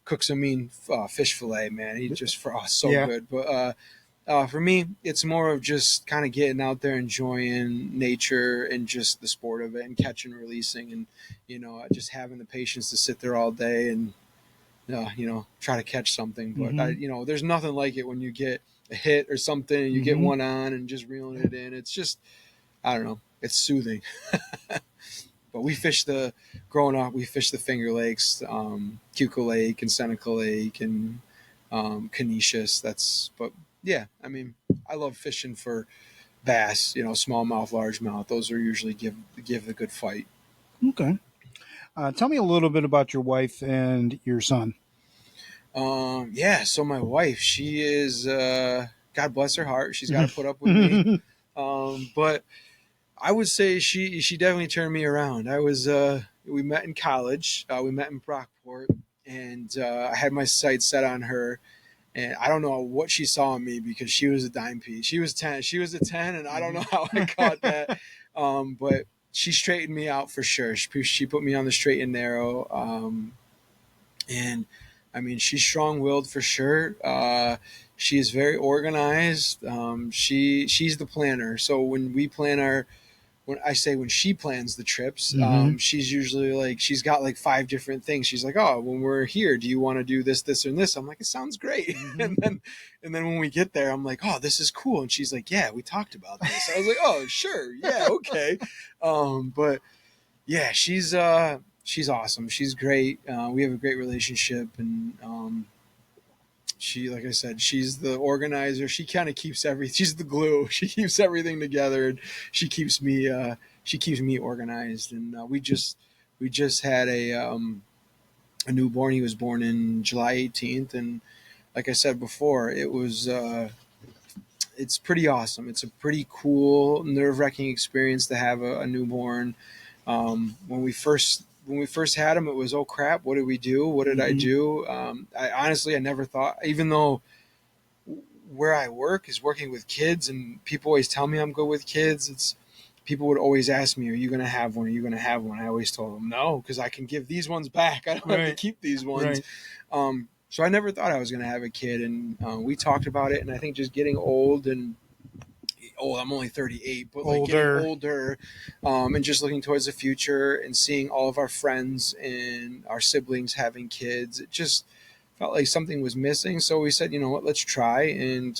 cooks a mean fish fillet, man. He just good. But for me, it's more of just kind of getting out there, enjoying nature and just the sport of it, and catching and releasing, and just having the patience to sit there all day and try to catch something. But there's nothing like it when you get a hit or something and you get one on and just reeling it in. It's just, I don't know, it's soothing. But growing up, we fished the Finger Lakes, Cuco Lake and Seneca Lake and Canisius. But yeah, I mean, I love fishing for bass, smallmouth, largemouth. Those are usually give a good fight. Okay. Tell me a little bit about your wife and your son. Yeah, so my wife, she is, God bless her heart, she's got to put up with me. But I would say she definitely turned me around. We met in college. We met in Brockport, and I had my sights set on her. And I don't know what she saw in me because she was a dime piece. She was 10. She was a 10, and I don't know how I caught that. But she straightened me out for sure. She put me on the straight and narrow. And I mean, she's strong-willed for sure. She is very organized. She's the planner. So when she plans the trips, she's usually like, she's got like 5 different things. She's like, oh, when we're here, do you want to do this, this, and this? I'm like, it sounds great. And then when we get there, I'm like, oh, this is cool. And she's like, yeah, we talked about this. I was like, oh, sure. Yeah. Okay. But yeah, she's awesome. She's great. We have a great relationship, and she, like I said, she's the organizer. She kind of keeps everything. She's the glue. She keeps everything together, and she keeps me organized. And we just had a newborn. He was born in July 18th, and like I said before, it's pretty awesome. It's a pretty cool, nerve-wracking experience to have a newborn. When we first had him, it was, oh crap, what did we do? What did I do? I never thought, even though where I work is working with kids, and people always tell me I'm good with kids, people would always ask me, are you going to have one? Are you going to have one? I always told them no, because I can give these ones back. I don't have to keep these ones. Right. So I never thought I was going to have a kid, and we talked about it, and I think just getting old, I'm only 38, but like getting older, and just looking towards the future and seeing all of our friends and our siblings having kids, it just felt like something was missing. So we said, you know what, let's try. And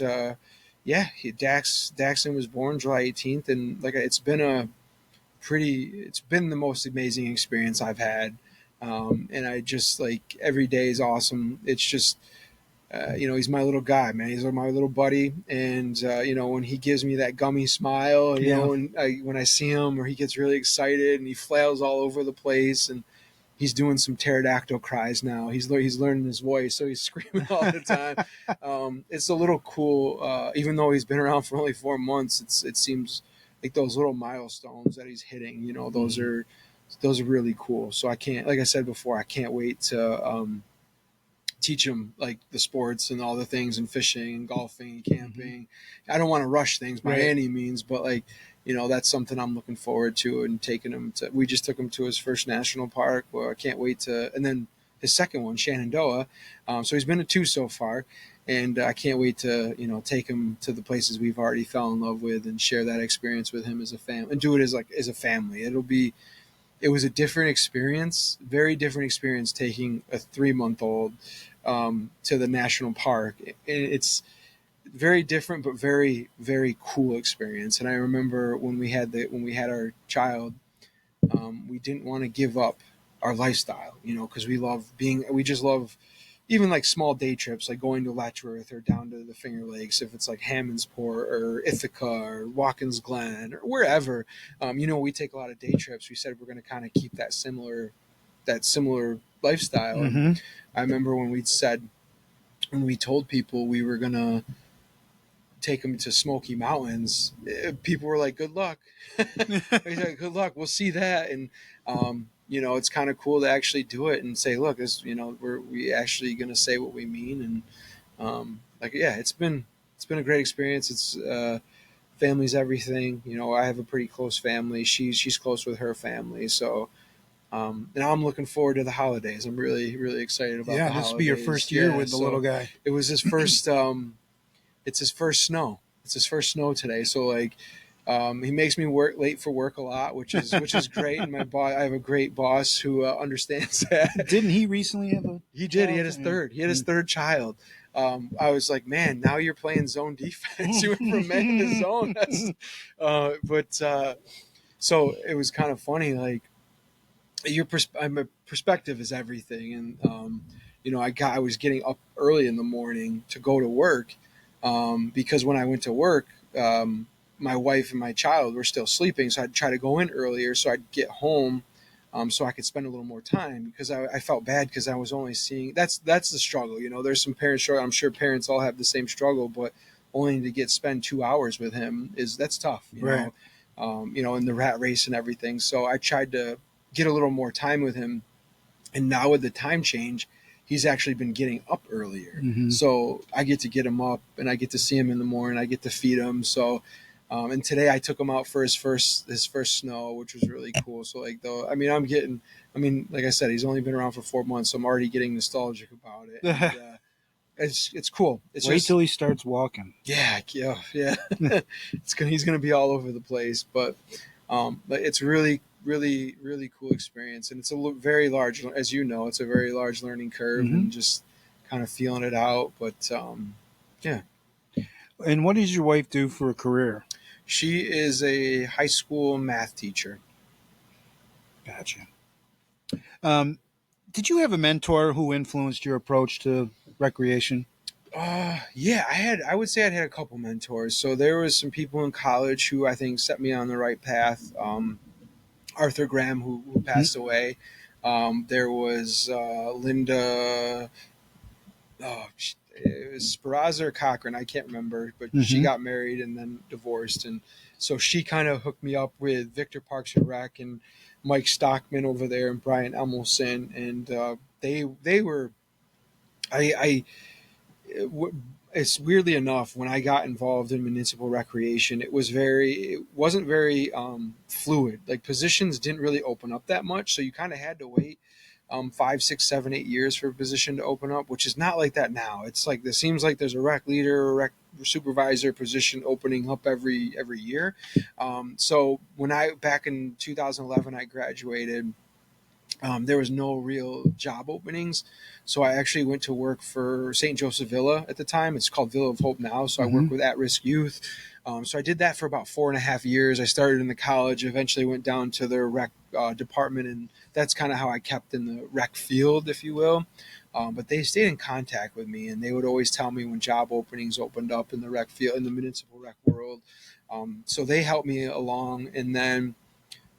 Daxton was born July 18th, and like it's been the most amazing experience I've had. And I just like every day is awesome. It's just he's my little guy, man. He's my little buddy, and when he gives me that gummy smile, Yeah. when I see him, or he gets really excited and he flails all over the place, and he's doing some pterodactyl cries now. He's learning his voice, so he's screaming all the time. It's a little cool, even though he's been around for only 4 months. It seems like those little milestones that he's hitting. Those are really cool. So I can't, like I said before, I can't wait to teach him like the sports and all the things, and fishing and golfing and camping. I don't want to rush things by Right. any means, but like, that's something I'm looking forward to, and taking him to, we just took him to his first national park. Well, I can't wait to, and then his second one, Shenandoah. So he's been to 2 so far, and I can't wait to, take him to the places we've already fell in love with, and share that experience with him as a family, and do it as a family. It was a different experience, very different experience, taking a 3-month-old to the national park. It's very different, but very, very cool experience. And I remember when we had our child, we didn't want to give up our lifestyle, because we just love even like small day trips, like going to Letchworth or down to the Finger Lakes, if it's like Hammondsport or Ithaca or Watkins Glen or wherever. We take a lot of day trips. We said we're going to kind of keep that similar lifestyle. Mm-hmm. And I remember when we told people we were going to take them to Smoky Mountains, people were like, "Good luck." Like, "Good luck. We'll see that." And it's kind of cool to actually do it and say, "Look, we actually going to say what we mean." And it's been a great experience. It's family's everything. I have a pretty close family. She's close with her family, so. Now I'm looking forward to the holidays. I'm really, really excited about the holidays. This will be your first year with the little guy. It was his first. It's his first snow. It's his first snow today. So like, he makes me work late for work a lot, which is great. And I have a great boss who understands that. Didn't he recently have a? He did. He had his third. He had his third child. I was like, man, now you're playing zone defense. You went from man to zone. So it was kind of funny. Like, my perspective is everything. And I was getting up early in the morning to go to work, because when I went to work, my wife and my child were still sleeping, so I'd try to go in earlier so I'd get home, so I could spend a little more time, because I felt bad because I was only seeing, that's the struggle. There's some parents struggle. I'm sure parents all have the same struggle, but only to spend 2 hours with him that's tough, Right. in the rat race and everything. So I tried to get a little more time with him, and now with the time change, he's actually been getting up earlier. Mm-hmm. So I get to get him up, and I get to see him in the morning. I get to feed him. So, and today I took him out for his first snow, which was really cool. So like, like I said, he's only been around for 4 months, so I'm already getting nostalgic about it. And, it's cool. Wait till he starts walking. Yeah. He's gonna be all over the place, but it's really, really, really cool experience, and it's a very large, as you know, it's a very large learning curve, Mm-hmm. and just kind of feeling it out. But yeah. And what does your wife do for a career? She is a high school math teacher. Gotcha. Did you have a mentor who influenced your approach to recreation? Yeah, I would say I'd had a couple mentors. So there was some people in college who I think set me on the right path. Arthur Graham, who passed away. There was Linda. It was Speraza or Cochran, I can't remember, but she got married and then divorced, and so she kind of hooked me up with Victor Parks and Rec and Mike Stockman over there and Brian Emelson, and they were. It's weirdly enough, when I got involved in municipal recreation, it wasn't very fluid. Like, positions didn't really open up that much, so you kind of had to wait 5, 6, 7, 8 years for a position to open up, which is not like that now. It's like, it seems like there's a rec leader or rec supervisor position opening up every year. So back in 2011, I graduated. There was no real job openings, so I actually went to work for St. Joseph Villa at the time. It's called Villa of Hope now. So I work with at-risk youth. So I did that for about 4.5 years. I started in the college, eventually went down to their rec department, and that's kind of how I kept in the rec field, if you will. But they stayed in contact with me, and they would always tell me when job openings opened up in the rec field, in the municipal rec world. So they helped me along, and then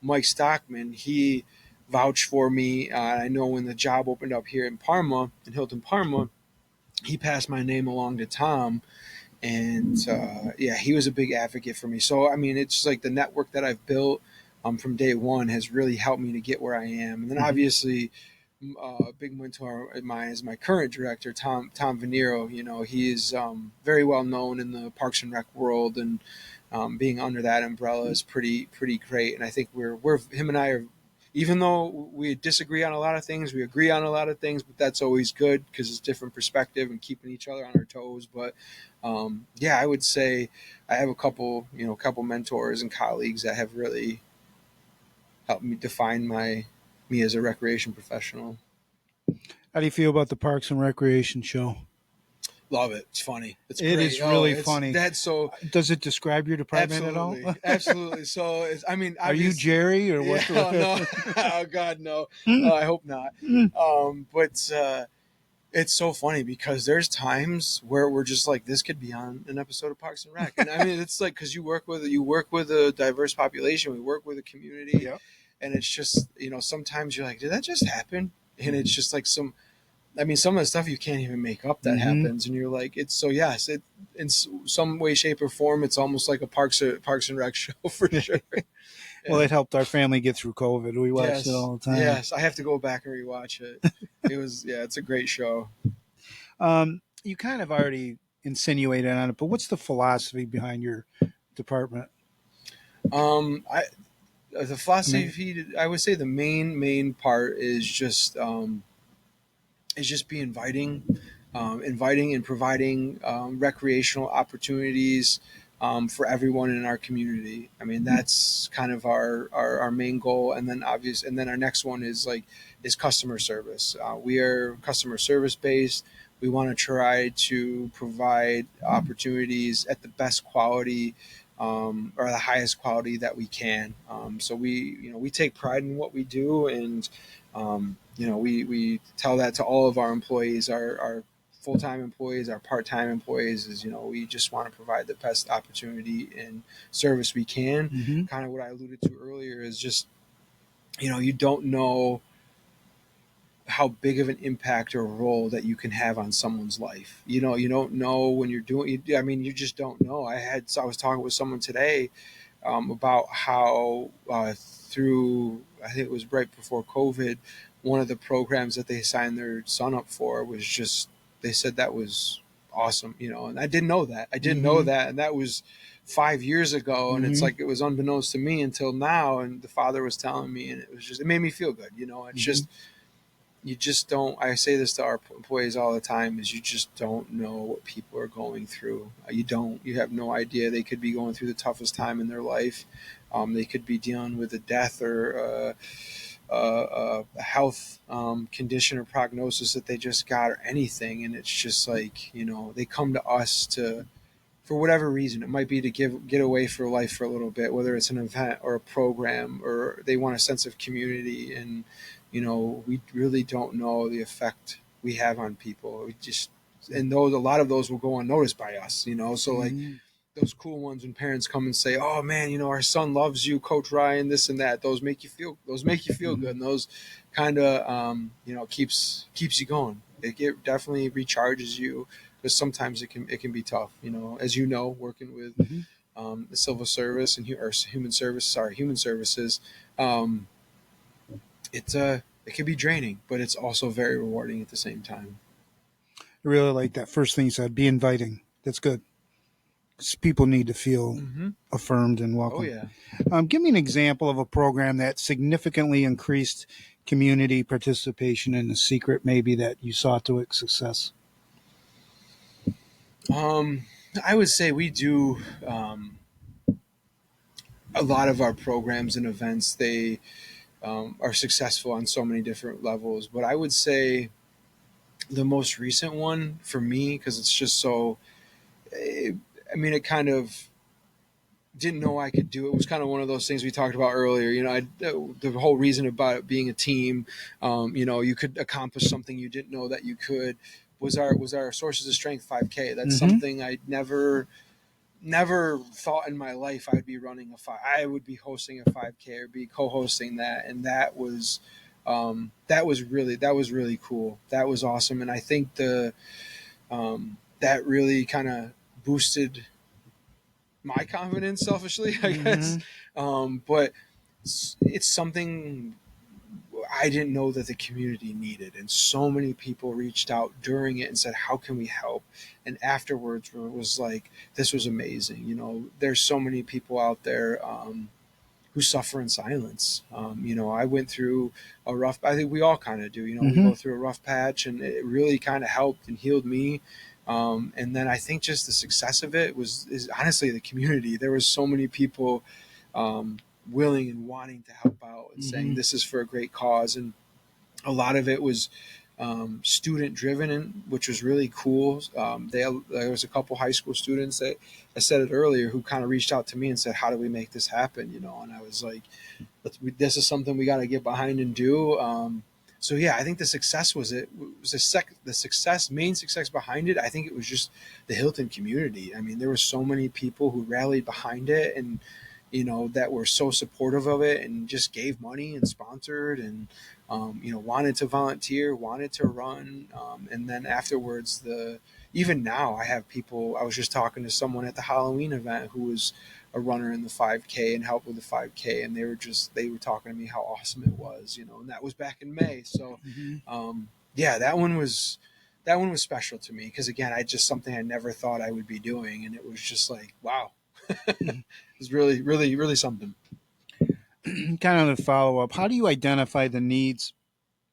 Mike Stockman, he vouched for me. I know when the job opened up here in Parma, in Hilton Parma, he passed my name along to Tom, and yeah, he was a big advocate for me. So I mean, it's just like the network that I've built from day one has really helped me to get where I am. And then Mhm. obviously, a big mentor of mine is my current director, Tom Venero. You know, he's very well known in the Parks and Rec world, and being under that umbrella is pretty great. And I think we're him and I are, even though we disagree on a lot of things, we agree on a lot of things, but that's always good because it's different perspective and keeping each other on our toes. But yeah, I would say I have a couple mentors and colleagues that have really helped me define me as a recreation professional. How do you feel about the Parks and Recreation show? Love it. It's funny. It's It great. is Oh, really it's funny. that's so Does it describe your department at all? absolutely. So I mean, Are you obviously, Jerry or yeah. what's Oh, no. the? Oh God, no. I hope not. But it's so funny because there's times where we're just like, this could be on an episode of Parks and Rec, and I mean, it's like because you work with a diverse population, we work with a community, Yeah. and it's just sometimes you're like, did that just happen? And it's just like I mean, some of the stuff you can't even make up that Hmm. happens, and you're like, it's so yes, it in some way, shape, or form, it's almost like a Parks and Rec show for sure. Well, Yeah. it helped our family get through COVID. We watched it Yes, all the time. yes, I have to go back and rewatch it. It was yeah, it's a great show. You kind of already insinuated on it, but what's the philosophy behind your department? I The I mean, philosophy, I would say the main part is just be inviting and providing recreational opportunities for everyone in our community. I mean, that's kind of our main goal. And then and then our next one is customer service. We are customer service based. We want to try to provide opportunities at the best quality, or the highest quality that we can. So we take pride in what we do, and we tell that to all of our employees, our full-time employees, our part-time employees, is we just want to provide the best opportunity and service we can. hmm Kind of what I alluded to earlier is just you don't know how big of an impact or role that you can have on someone's life. You don't know when you're doing. I mean, you just don't know. I was talking with someone today about how through, I think it was right before COVID, one of the programs that they signed their son up for was just, they said that was awesome, and I didn't know that. I didn't know hmm that, and that was 5 years ago, and it's hmm like it was unbeknownst to me until now, and the father was telling me, and it made me feel good. It's hmm just, you just don't, I say this to our employees all the time, is you just don't know what people are going through. You have no idea. They could be going through the toughest time in their life. They could be dealing with a death or a health condition or prognosis that they just got, or anything, and it's just like, they come to us to, for whatever reason. It might be to get away for life for a little bit, whether it's an event or a program, or they want a sense of community. And we really don't know the effect we have on people. We just, and a lot of those will go unnoticed by us. So like hmm those cool ones when parents come and say, "Oh man, our son loves you, Coach Ryan," this and that. Those make you feel good, and those kind of keeps you going. It definitely recharges you, because sometimes it can be tough. As working with hmm the civil service and human services. Um, it can be draining, but it's also very rewarding at the same time. I really like that first thing you said. Be inviting. That's good. 'Cause people need to feel Hmm. affirmed and Oh welcome. yeah. Give me an example of a program that significantly increased community participation in the secret, maybe that you saw to its success. Um, I would say we do a lot of our programs and events. They are successful on so many different levels, but I would say the most recent one for me, because it's just so. I mean, it kind of didn't know I could do it. It was kind of one of those things we talked about earlier. The whole reason about it being a team, you could accomplish something you didn't know that you could. Was our sources of strength 5K? That's Mm-hmm. something I never thought in my life I'd be running a five. I would be hosting a 5K or be co-hosting that, and that was really cool. That was awesome, and I think that really kind of boosted my confidence selfishly, I guess. Mm-hmm. But it's something I didn't know that the community needed, and so many people reached out during it and said, "How can we help?" And afterwards, it was like, "This was amazing." There's so many people out there who suffer in silence. I went through a rough. I think we all kind of do. We Mm-hmm. go through a rough patch, and it really kind of helped and healed me. And then I think just the success of it is honestly the community. There was so many people um, willing and wanting to help out and saying Mm-hmm. this is for a great cause, and a lot of it was student driven, which was really cool. There was a couple high school students that I said it earlier who kind of reached out to me and said, "How do we make this happen?" And I was like, "This is something we got to get behind and do." So yeah, I think the success was it was the success main success behind it. I think it was just the Hilton community. I mean, there were so many people who rallied behind it and that were so supportive of it and just gave money and sponsored and wanted to volunteer, wanted to run, and then afterwards even now I have people. I was just talking to someone at the Halloween event who was a runner in the 5K and helped with the 5K, and they were talking to me how awesome it was, and that was back in May. So, Mm-hmm. yeah, that one was special to me because again, I just something I never thought I would be doing, and it was just like wow, it was really, really, really something. Kind of a follow up. How do you identify the needs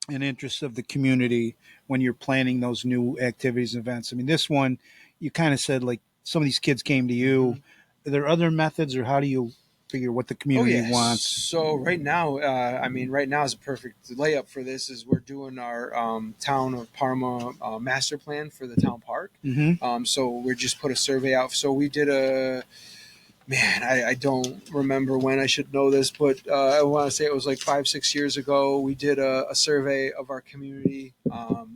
and interests of the community when you're planning those new activities and events? I mean, this one, you kind of said like some of these kids came to you. Mhm. Are there other methods, or how do you figure what the Oh community yes. wants? So right now, right now is a perfect layup for this. Is we're doing our town of Parma master plan for the town park. Mm-hmm. So we just put a survey out. So we did a man. I don't remember when. I should know this, but I want to say it was like 5 6 years ago. We did a survey of our community,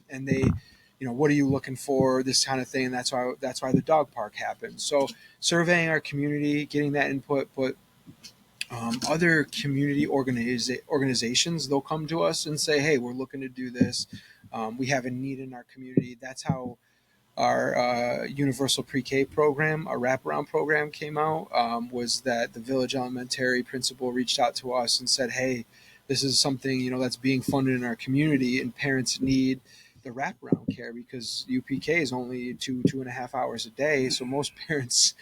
and they, what are you looking for? This kind of thing. That's why the dog park happened. So surveying our community, getting that input, but other community organizations, they'll come to us and say, "Hey, we're looking to do this. We have a need in our community." That's how our universal pre-K program, our wraparound program, came out. Was that the village elementary principal reached out to us and said, "Hey, this is something that's being funded in our community, and parents need the wraparound care because UPK is only 2.5 hours a day. So most parents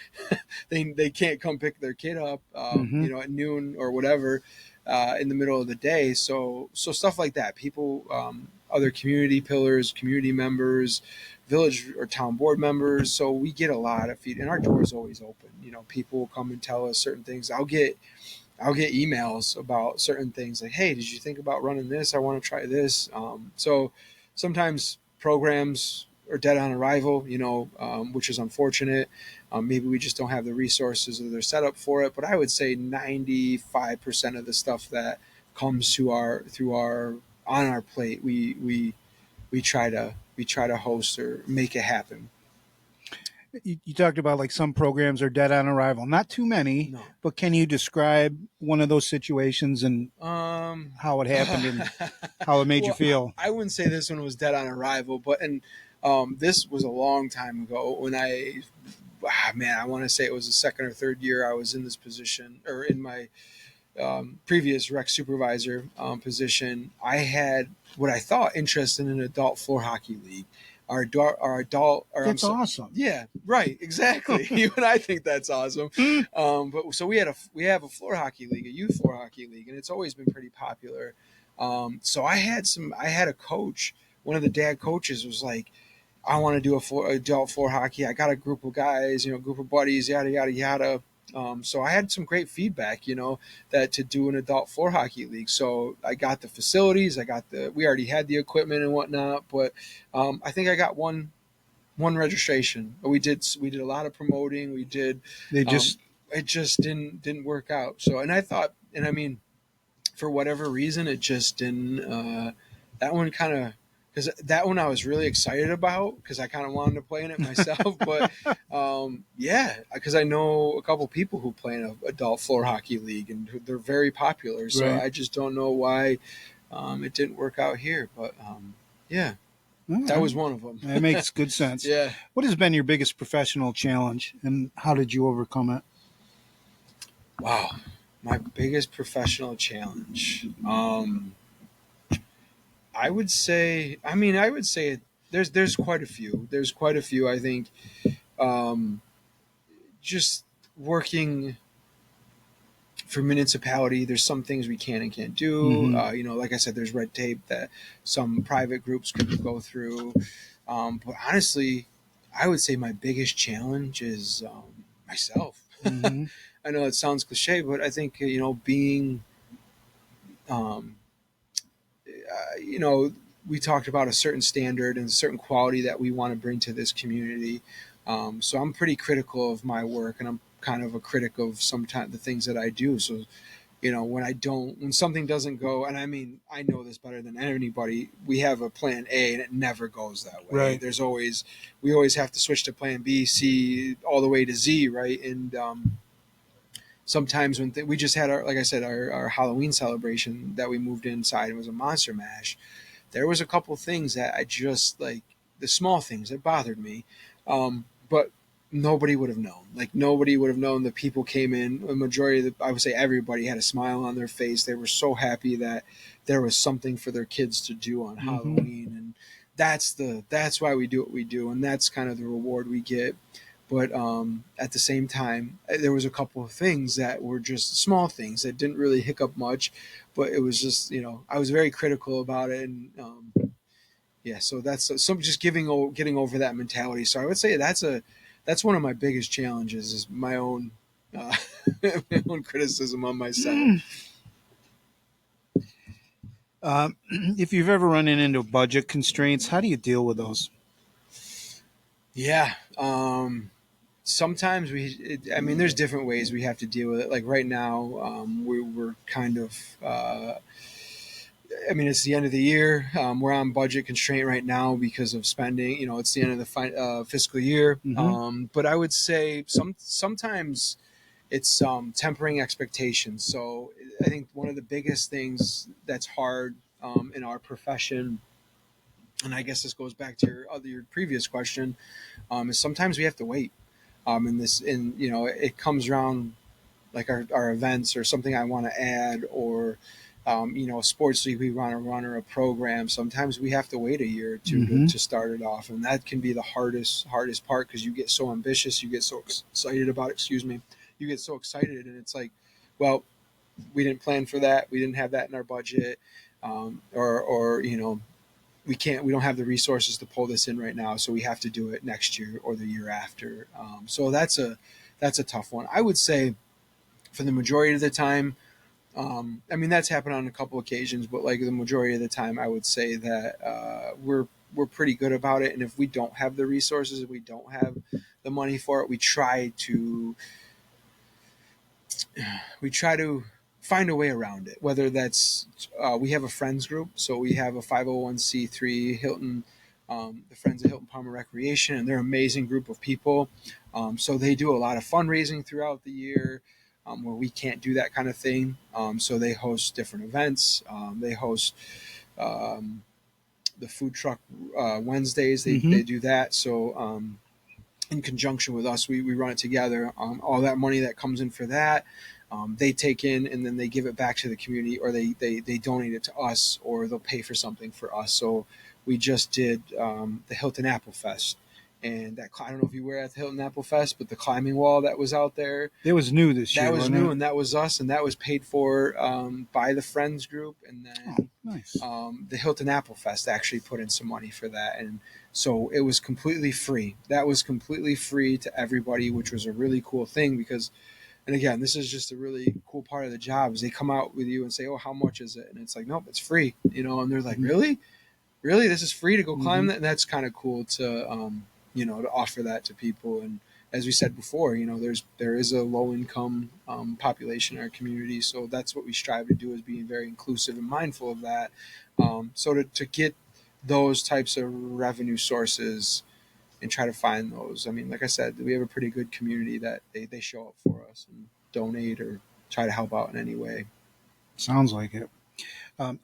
they can't come pick their kid up, Mm-hmm. at noon or whatever, in the middle of the day. So stuff like that. People, other community pillars, community members, village or town board members. So we get a lot of feed, and our door is always open. People will come and tell us certain things. I'll get emails about certain things like, "Hey, did you think about running this? I want to try this." So sometimes programs are dead on arrival, which is unfortunate. Maybe we just don't have the resources or they're set up for it. But I would say 95% of the stuff that comes through our on our plate, we try to host or make it happen. You talked about like some programs are dead on arrival. Not too many, No. but can you describe one of those situations and how it happened and how it made you Well, feel? I wouldn't say this one was dead on arrival, but this was a long time ago when man, I want to say it was the second or third year I was in this position or in my previous rec supervisor position. I had what I thought interest in an adult floor hockey league. I'm That's sorry, awesome. yeah, right, exactly. You and I think that's awesome. But so we have a floor hockey league, a youth floor hockey league, and it's always been pretty popular. So I had a coach. One of the dad coaches was like, "I want to do adult floor hockey. I got a group of guys, group of buddies, yada yada yada." So I had some great feedback, that to do an adult floor hockey league. So I got the facilities, we already had the equipment and whatnot, but I think I got one registration. We did a lot of promoting. We did They um, just it just didn't work out. So, and I thought, and I mean, for whatever reason, it just didn't. That one kind of, because that one I was really excited about because I kind of wanted to play in it myself. But yeah, because I know a couple people who play in an adult floor hockey league and they're very popular. So Right. I just don't know why it didn't work out here. But yeah, All that right. was one of them. That makes good sense. Yeah. What has been your biggest professional challenge, and how did you overcome it? Wow. My biggest professional challenge. I would say there's quite a few. There's quite a few. I think um, just working for municipality, there's some things we can and can't do. Mm-hmm. Like I said, there's red tape that some private groups could go through. But honestly, I would say my biggest challenge is myself. Mm-hmm. I know it sounds cliche, but I think being um, we talked about a certain standard and a certain quality that we want to bring to this community. So I'm pretty critical of my work, and I'm kind of a critic of sometimes the things that I do. So when something doesn't go, and I mean, I know this better than anybody, we have a plan A and it never goes that way. Right. We always have to switch to plan B, C, all the way to Z, right? And sometimes we just had like I said, our Halloween celebration that we moved inside, it was a monster mash. There was a couple things that I just like, the small things that bothered me, but nobody would have known. Like nobody would have known. The people came in. The majority of I would say everybody had a smile on their face. They were so happy that there was something for their kids to do on Mm-hmm. Halloween, and that's why we do what we do, and that's kind of the reward we get. But at the same time, there was a couple of things that were just small things that didn't really hiccup much, but it was just I was very critical about it, and yeah, so that's some just getting over that mentality. So I would say that's one of my biggest challenges is my own uh, my own criticism on myself. If you've ever run into budget constraints, how do you deal with those? Yeah. Sometimes I mean, there's different ways we have to deal with it. Like right now, we're kind of, I mean, it's the end of the year. We're on budget constraint right now because of spending. It's the end of the fiscal year. Mm-hmm. But I would say sometimes it's tempering expectations. So I think one of the biggest things that's hard in our profession, and I guess this goes back to your previous question, is sometimes we have to wait. It comes around like our events or something I want to add, or a sports league we want to run, or a program. Sometimes we have to wait a year or two Mm-hmm. to start it off, and that can be the hardest part because you get so ambitious, you get so excited about it, excuse me, you get so excited, and it's like, well, we didn't plan for that, we didn't have that in our budget, or we don't have the resources to pull this in right now, so we have to do it next year or the year after. So that's a tough one. I would say for the majority of the time, I mean, that's happened on a couple occasions, but like the majority of the time, I would say that we're pretty good about it. And if we don't have the resources, if we don't have the money for it, we try to find a way around it. Whether that's we have a friends group, so we have a 501c3 Hilton, the Friends of Hilton Palmer Recreation, and they're an amazing group of people. So they do a lot of fundraising throughout the year. Where we can't do that kind of thing. So they host different events. They host the food truck Wednesdays. They, Mm-hmm. they do that. So in conjunction with us, we run it together. All that money that comes in for that, they take in and then they give it back to the community, or they donate it to us, or they'll pay for something for us. So we just did the Hilton Apple Fest. And I don't know if you were at the Hilton Apple Fest, but the climbing wall that was out there, It was new this year, that was wasn't new, it? and that was us, and that was paid for by the Friends group, and Oh, then nice. the Hilton Apple Fest actually put in some money for that, and so it was completely free. That was completely free to everybody, which was a really cool thing because, and again, this is just a really cool part of the job is they come out with you and say, "Oh, how much is it?" And it's like, "Nope, it's free," and they're like, Mhm. "Really, really, this is free to go climb Mhm. that?" And that's kind of cool to to offer that to people. And as we said before, there is a low income population in our community, so that's what we strive to do, is being very inclusive and mindful of that. So to get those types of revenue sources and try to find those. I mean, like I said, we have a pretty good community that they show up for us and donate or try to help out in any way. Sounds like it.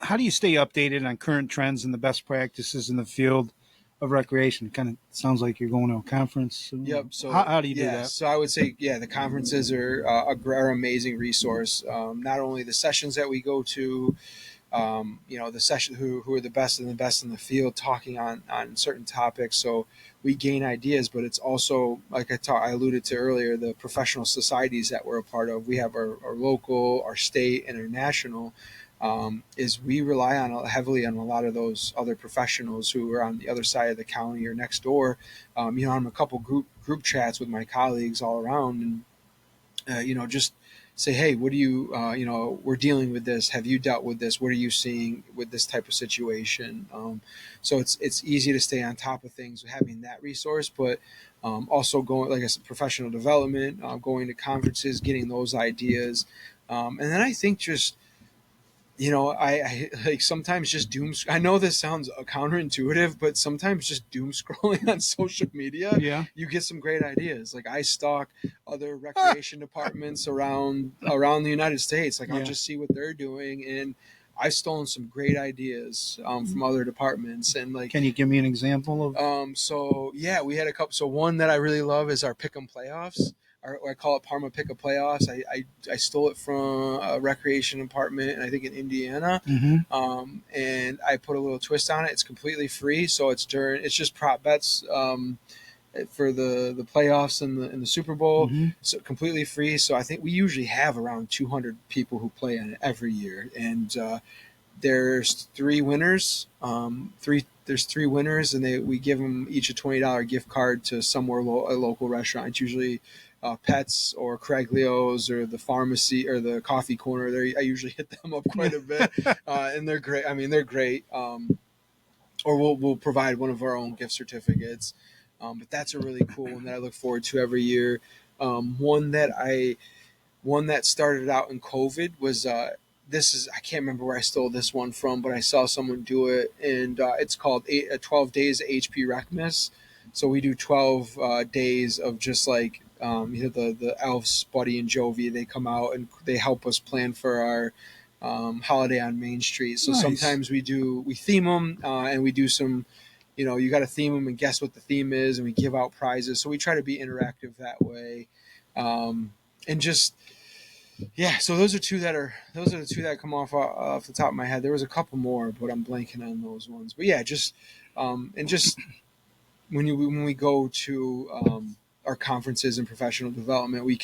How do you stay updated on current trends and the best practices in the field of recreation? Kind of sounds like you're going to a conference. Yep. So How do you do yeah, that? so I would say the conferences are an amazing resource. Not only the sessions that we go to, the session who are the best and the best in the field talking on certain topics. So we gain ideas, but it's also, like I alluded to earlier, the professional societies that we're a part of. We have our local, our state, and our national. Is we rely on heavily on a lot of those other professionals who are on the other side of the county or next door. I'm a couple group chats with my colleagues all around, and just say, hey, what do you, we're dealing with this. Have you dealt with this? What are you seeing with this type of situation? So it's easy to stay on top of things having that resource, but also going, like I said, professional development, going to conferences, getting those ideas. And then I think just, I like sometimes just I know this sounds counterintuitive, but sometimes just doom scrolling on social media, Yeah. you get some great ideas. Like I stalk other recreation departments around the United States. Like I'll Yeah. just see what they're doing, and I've stolen some great ideas from other departments. And like, Can you give me an example of? so yeah, we had a couple. So one that I really love is our Pick'em playoffs. Or I call it Parma Pick'em playoffs. I stole it from a recreation department, and I think in Indiana. Mm-hmm. And I put a little twist on it. It's completely free, so it's just prop bets for the playoffs and the Super Bowl. Mm-hmm. So completely free. So I think we usually have around 200 people who play on it every year, and there's three winners. There's three winners, and we give them each a $20 gift card to somewhere a local restaurant. It's usually Pets or Craglio's or the pharmacy or the coffee corner. I usually hit them up quite a bit, and they're great. I mean, they're great. Or we'll provide one of our own gift certificates. But that's a really cool one that I look forward to every year. One that started out in COVID was I can't remember where I stole this one from, but I saw someone do it, and it's called 12 Days of HP Recmas. So we do 12 days of just like the elves, Buddy and Jovi. They come out and they help us plan for our holiday on Main Street. So Nice. sometimes we theme them and we do some. You got to theme them and guess what the theme is, and we give out prizes. So we try to be interactive that way, and just. Yeah, so those are the two that come off the top of my head. There was a couple more, but I'm blanking on those ones. But yeah, just and just when we go to our conferences and professional development, we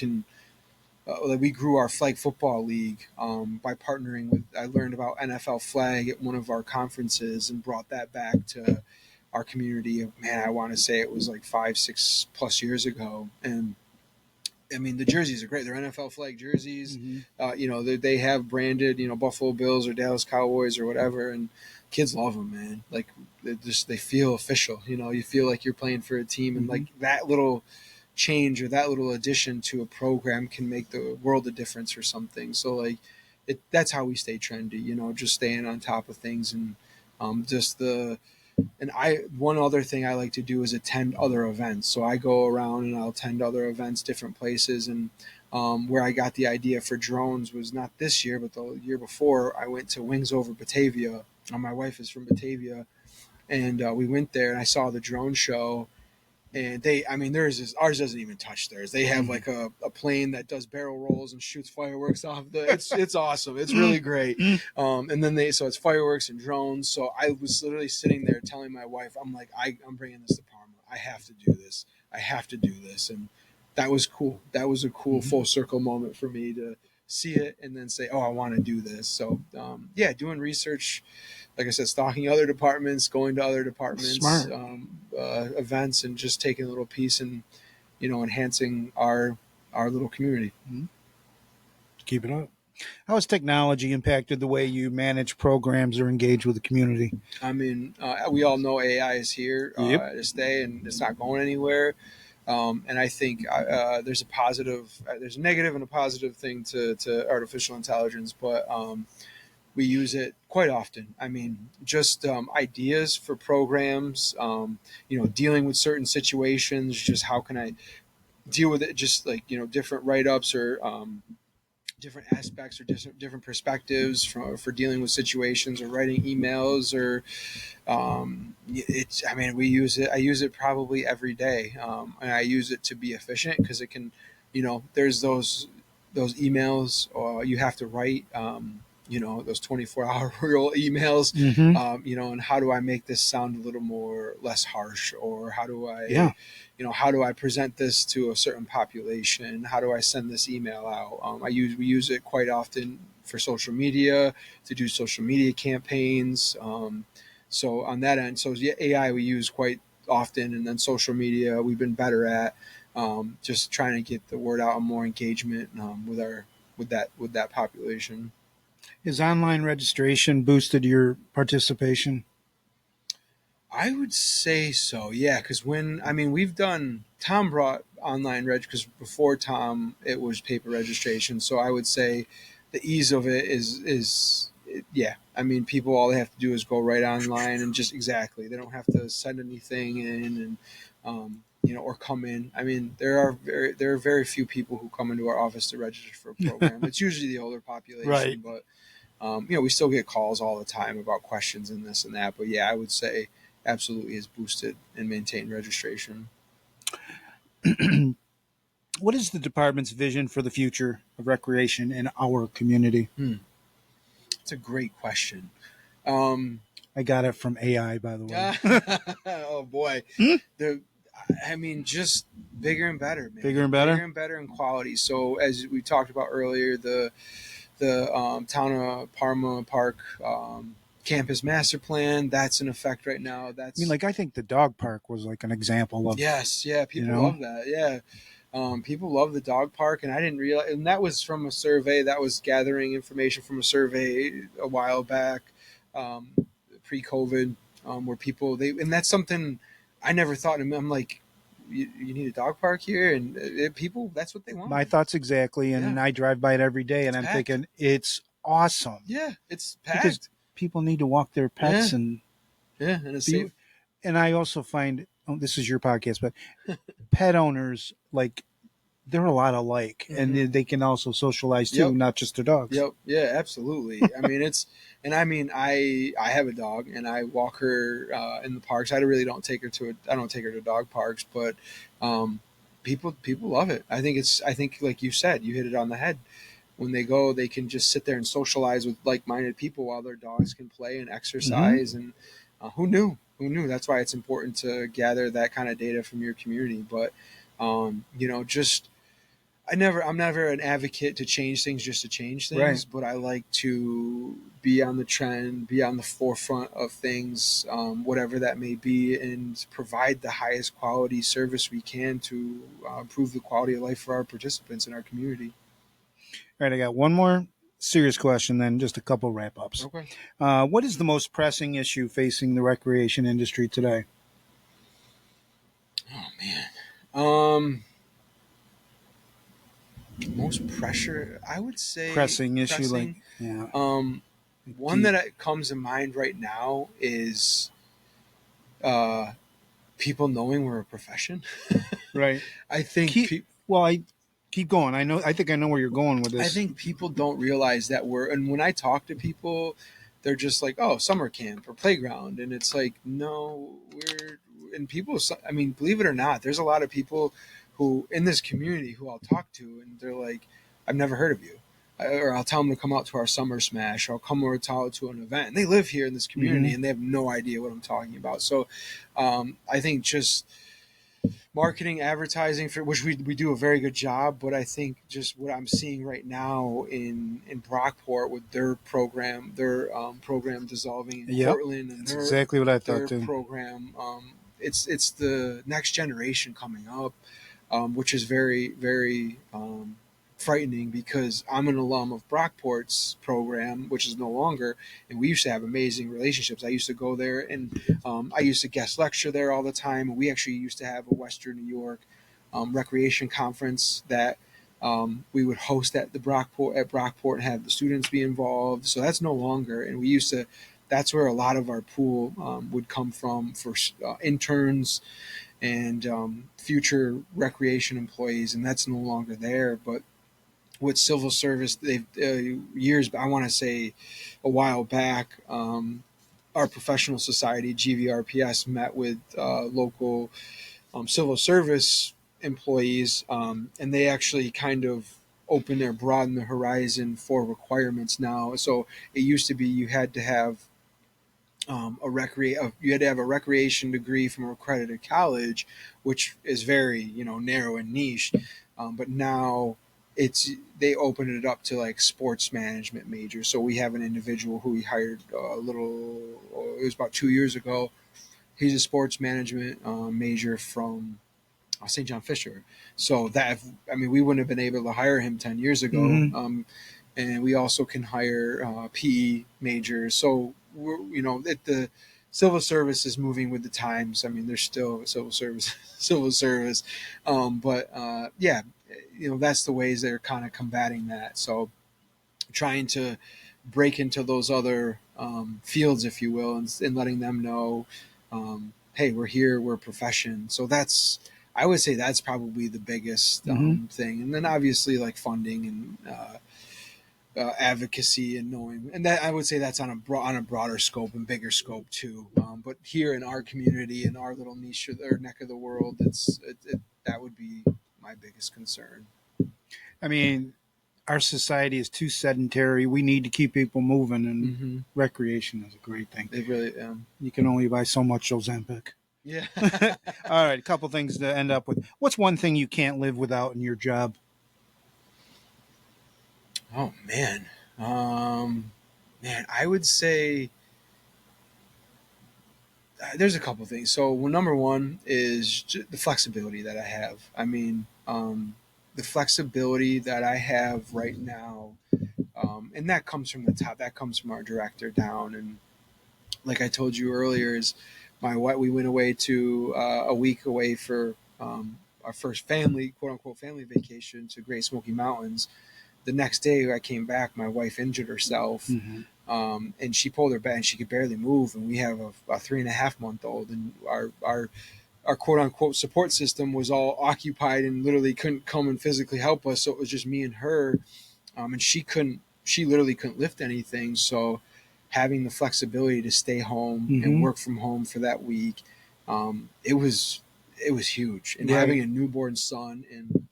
grew our flag football league by partnering with. I learned about NFL flag at one of our conferences and brought that back to our community. Man, I want to say it was like 5-6+ years ago, and I mean, the jerseys are great. They're NFL flag jerseys. Mm-hmm. They have branded, Buffalo Bills or Dallas Cowboys or whatever, and kids love them, man. Like they feel official. You feel like you're playing for a team, and Mm-hmm. like that little change or that little addition to a program can make the world a difference for something. So like, that's how we stay trendy. Just staying on top of things and just the. And one other thing I like to do is attend other events. So I go around and I'll attend other events, different places. And where I got the idea for drones was not this year, but the year before. I went to Wings Over Batavia. My wife is from Batavia, and we went there and I saw the drone show. And ours doesn't even touch theirs. They have like a plane that does barrel rolls and shoots fireworks off it's awesome. It's really great. And then so it's fireworks and drones. So I was literally sitting there telling my wife, I'm like, I'm bringing this to Parma. I have to do this. I have to do this. And that was cool. That was a cool full circle moment for me to see it and then say, oh, I want to do this. So doing research, like I said, stalking other departments, going to other departments, Smart. events, and just taking a little piece and enhancing our little community. Keep it up. How has technology impacted the way you manage programs or engage with the community? I mean, we all know AI is here Yep. to stay, and it's not going anywhere. And I think there's a positive, there's a negative and a positive thing to artificial intelligence, but we use it quite often. I mean, just ideas for programs, dealing with certain situations, just how can I deal with it, just like, different write ups or different aspects or different perspectives for dealing with situations or writing emails or it's I mean we use it I use it probably every day, and I use it to be efficient because it can, there's those emails you have to write, those 24-hour real emails, Mm-hmm. and how do I make this sound a little more less harsh, or how do Yeah. I, how do I present this to a certain population? How do I send this email out? We use it quite often for social media, to do social media campaigns. So on that end, so yeah, AI we use quite often, and then social media we've been better at, just trying to get the word out and more engagement with that population. Has online registration boosted your participation? I would say so, yeah. Because we've done Tom brought online reg because before Tom it was paper registration. So I would say the ease of it is yeah. I mean, people all they have to do is go right online and just exactly they don't have to send anything in and or come in. I mean, there are very few people who come into our office to register for a program. It's usually the older Right. population, but we still get calls all the time about questions and this and that. But yeah, I would say absolutely has boosted and maintained registration. What is the department's vision for the future of recreation in our community? It's a great question. Um, I got it from AI, by the way. oh boy, the I mean, just bigger and better, man. Bigger and Bigger better? and better in quality. So as we talked about earlier, the town of Parma Park campus master plan that's in effect right now. I mean, like, I think the dog park was like an example of, Yes, yeah, you people know, love that. Yeah, people love the dog park, and I didn't realize. And that was from a survey that was gathering information from a survey a while back, um, pre-COVID, where and that's something I never thought. I'm like, you need a dog park here, and people that's what they want. my thoughts exactly. Yeah, And I drive by it every day and it's I'm packed. thinking it's awesome Yeah, it's because packed. people need to walk their Yeah, pets and yeah, and it's be. safe. And I also find, oh, this is your podcast, but pet owners, like, they're a lot alike and Hmm. they can also socialize too, Yep. not just their dogs. Yep. Yeah. Absolutely. I mean, I have a dog, and I walk her in the parks. I really don't take her I don't take her to dog parks, but um, people love it. I think like you said, you hit it on the head. When they go, they can just sit there and socialize with like-minded people while their dogs can play and Mm-hmm. exercise. And who knew? Who knew? That's why it's important to gather that kind of data from your community. But just I'm never an advocate to change things just to change Right. things, but I like to be on the trend, be on the forefront of things, whatever that may be, and provide the highest quality service we can to improve the quality of life for our participants in our community. All right. I got one more serious question, then just a couple wrap ups. Okay. What is the most pressing issue facing the recreation industry today? Oh man. Um, Most pressure, I would say Pressing issue, like, pressing. yeah. Um, Do One you, that comes to mind right now is uh, people knowing we're a profession. right. I think Keep, well, I keep going. I know, I think I know where you're going with I this. think people don't realize that and when I talk to people, they're just like, oh, summer camp or playground. And it's like, no, and people, I mean, believe it or not, there's a lot of people who in this community who I'll talk to, and they're like, I've never heard of you. Or I'll tell them to come out to our summer smash, or I'll come over to an event. And they live here in this Mm-hmm. community and they have no idea what I'm talking about. So I think just marketing, advertising, for which we do a very good job, but I think just what I'm seeing right now in Brockport with their program dissolving in Yep. Cortland, and That's exactly what I thought their too. program, it's the next generation coming up, which is very very frightening because I'm an alum of Brockport's program, which is no longer, and we used to have amazing relationships. I used to go there, and I used to guest lecture there all the time. And we actually used to have a Western New York recreation conference that we would host at Brockport and have the students be involved. So that's no longer, and we used to. That's where a lot of our pool would come from for interns and future recreation employees, and that's no longer there. But with civil service, they've years, I want to say a while back, our professional society, GVRPS, met with local civil service employees, and they actually kind of broadened the horizon for requirements now. So it used to be you had to have you had to have a recreation degree from a accredited college, which is very narrow and niche. But now they opened it up to like sports management majors. So we have an individual who we hired it was about 2 years ago. He's a sports management major from St. John Fisher. So we wouldn't have been able to hire him 10 years ago. Mm-hmm. And we also can hire PE majors. So the civil service is moving with the times. I mean, there's still civil service, civil service, but yeah, that's the ways they're kind of combating that. So trying to break into those other fields, if you will, and letting them know, hey, we're here, we're a profession. So I would say that's probably the biggest thing. And then obviously like funding and advocacy and knowing, and that I would say that's on a broader scope and bigger scope too. But here in our community, in our little niche or neck of the world, that would be my biggest concern. I mean, our society is too sedentary. We need to keep people moving, and recreation is a great thing. It really, you can only buy so much Ozempic. Yeah. All right, a couple things to end up with. What's one thing you can't live without in your job? Oh man, I would say there's a couple things. So number one is the flexibility that I have. I mean, the flexibility that I have right now, and that comes from the top. That comes from our director down. And like I told you earlier, is my wife. We went away to a week away for our first family, quote unquote, family vacation to Great Smoky Mountains. The next day I came back, my wife injured herself, and she pulled her back and she could barely move. And we have a 3.5-month-old, and our quote unquote support system was all occupied and literally couldn't come and physically help us. So it was just me and her, and she literally couldn't lift anything. So having the flexibility to stay home and work from home for that week, it was huge. And having a newborn son, and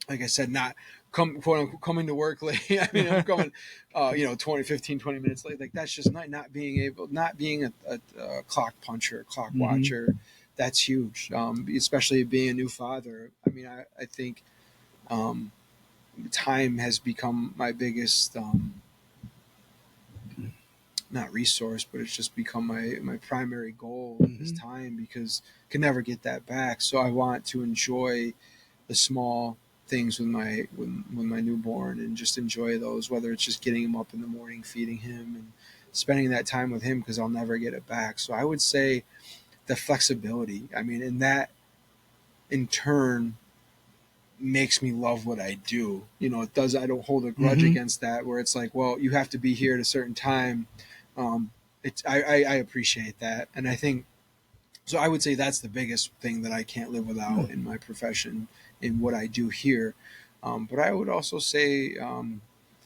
like I said, not coming to work late. I mean, I'm coming, 20 minutes late. Like that's just not being a clock puncher, clock watcher. That's huge. Especially being a new father. I mean, I think time has become my biggest, not resource, but it's just become my primary goal is time, because I can never get that back. So I want to enjoy the small things with my newborn and just enjoy those, whether it's just getting him up in the morning, feeding him, and spending that time with him, because I'll never get it back. So I would say the flexibility. I mean, and that in turn makes me love what I do. It does. I don't hold a grudge against that, where it's like, well, you have to be here at a certain time. I appreciate that, and I think so. I would say that's the biggest thing that I can't live without in my profession, in what I do here. But I would also say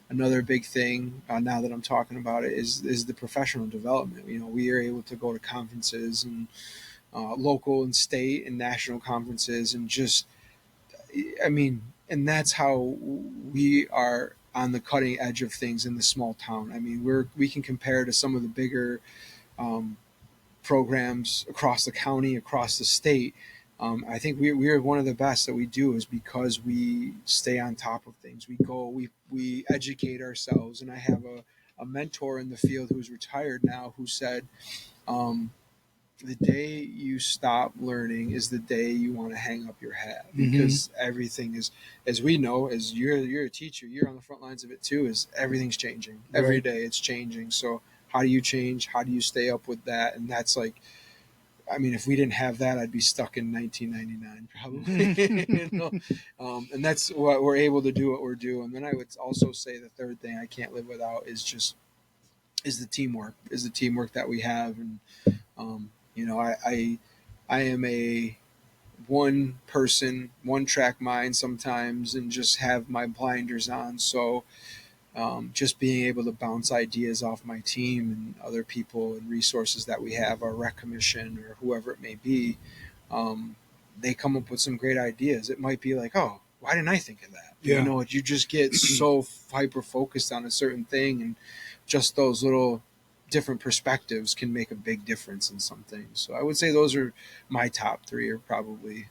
another big thing, now that I'm talking about it, is the professional development. We are able to go to conferences and local and state and national conferences, and just, I mean, and that's how we are on the cutting edge of things in the small town. I mean, we can compare to some of the bigger programs across the county, across the state. I think we are one of the best that we do, is because we stay on top of things. We educate ourselves. And I have a mentor in the field who's retired now, who said, the day you stop learning is the day you want to hang up your hat, Mm-hmm. because everything is, as we know, as you're a teacher, you're on the front lines of it too, is everything's changing every Right. day. It's changing. So how do you change? How do you stay up with that? And that's like, I mean, if we didn't have that, I'd be stuck in 1999 probably. And that's what we're able to do. What we're doing. And then I would also say the third thing I can't live without is the teamwork. Is the teamwork that we have. And I am a one person, one track mind sometimes, and just have my blinders on. So just being able to bounce ideas off my team and other people and resources that we have, our rec commission or whoever it may be, um, they come up with some great ideas. It might be like, oh, why didn't I think of that? Yeah. You just get so hyper focused on a certain thing, and just those little different perspectives can make a big difference in some things. So I would say those are my top three, are probably.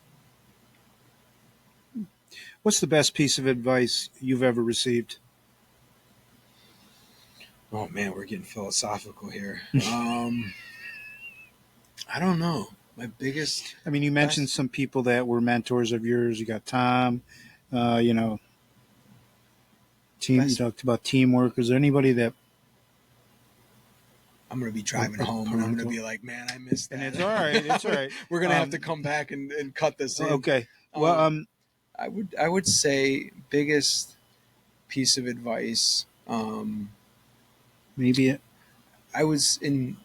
What's the best piece of advice you've ever received? Oh man, we're getting philosophical here. I don't know. My biggest. I mean, you mentioned some people that were mentors of yours. You got Tom, you know, team. You Best- talked about teamwork. Is there anybody that? I'm gonna be driving home and I'm gonna be like, man, I missed that. And it's all right. It's all right. We're gonna have to come back and cut this in. Okay. Well, I would say biggest piece of advice. Maybe I was in.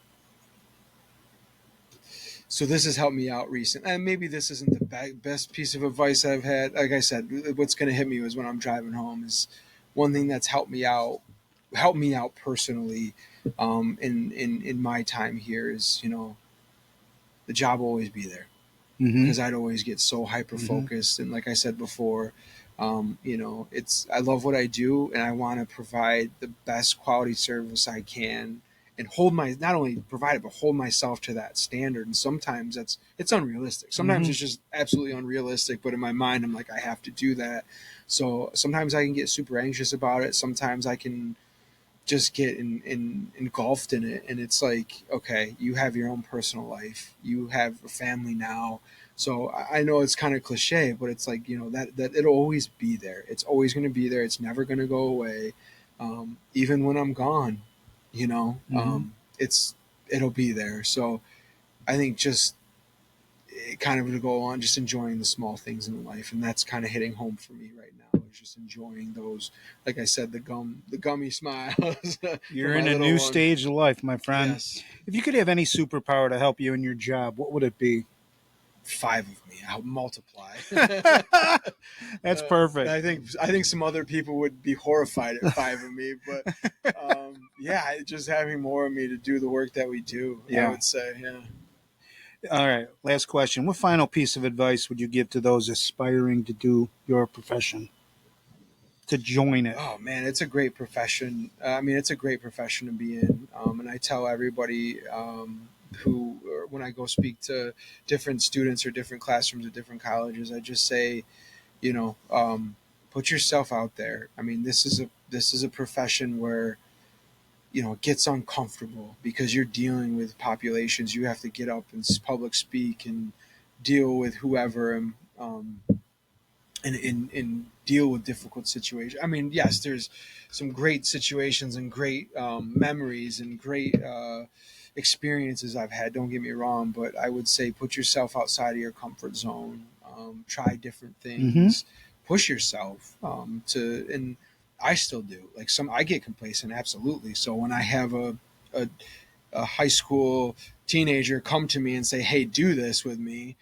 So this has helped me out recently, and maybe this isn't the best piece of advice I've had. Like I said, what's going to hit me is when I'm driving home is one thing that's helped me out personally, in my time here is, the job will always be there, because I'd always get so hyper focused. And like I said before, I love what I do, and I want to provide the best quality service I can, and not only provide it, but hold myself to that standard. And sometimes it's unrealistic. Sometimes it's just absolutely unrealistic. But in my mind, I'm like, I have to do that. So sometimes I can get super anxious about it. Sometimes I can just get engulfed in it, and it's like, okay, you have your own personal life, you have a family now. So I know it's kind of cliche, but it's like, that it'll always be there. It's always going to be there. It's never going to go away. Even when I'm gone, it'll be there. So I think just kind of to go on, just enjoying the small things in life, and that's kind of hitting home for me right now. Is just enjoying those, like I said, the gummy smiles. you're in a new stage of life, my friend. Yes. If you could have any superpower to help you in your job, what would it be? 5 of me. I'll multiply. That's perfect. I think some other people would be horrified at 5 of me, but yeah, just having more of me to do the work that we do. Yeah. I would say, yeah. All right. Last question. What final piece of advice would you give to those aspiring to do your profession, to join it? Oh man, it's a great profession. It's a great profession to be in. And I tell everybody, when I go speak to different students or different classrooms at different colleges, I just say, put yourself out there. I mean, this is a profession where, it gets uncomfortable because you're dealing with populations. You have to get up and public speak and deal with whoever, and deal with difficult situations. I mean, yes, there's some great situations and great memories and great experiences I've had. Don't get me wrong, but I would say put yourself outside of your comfort zone. Try different things. Push yourself and I still do. Like I get complacent, absolutely. So when I have a high school teenager come to me and say, "Hey, do this with me,"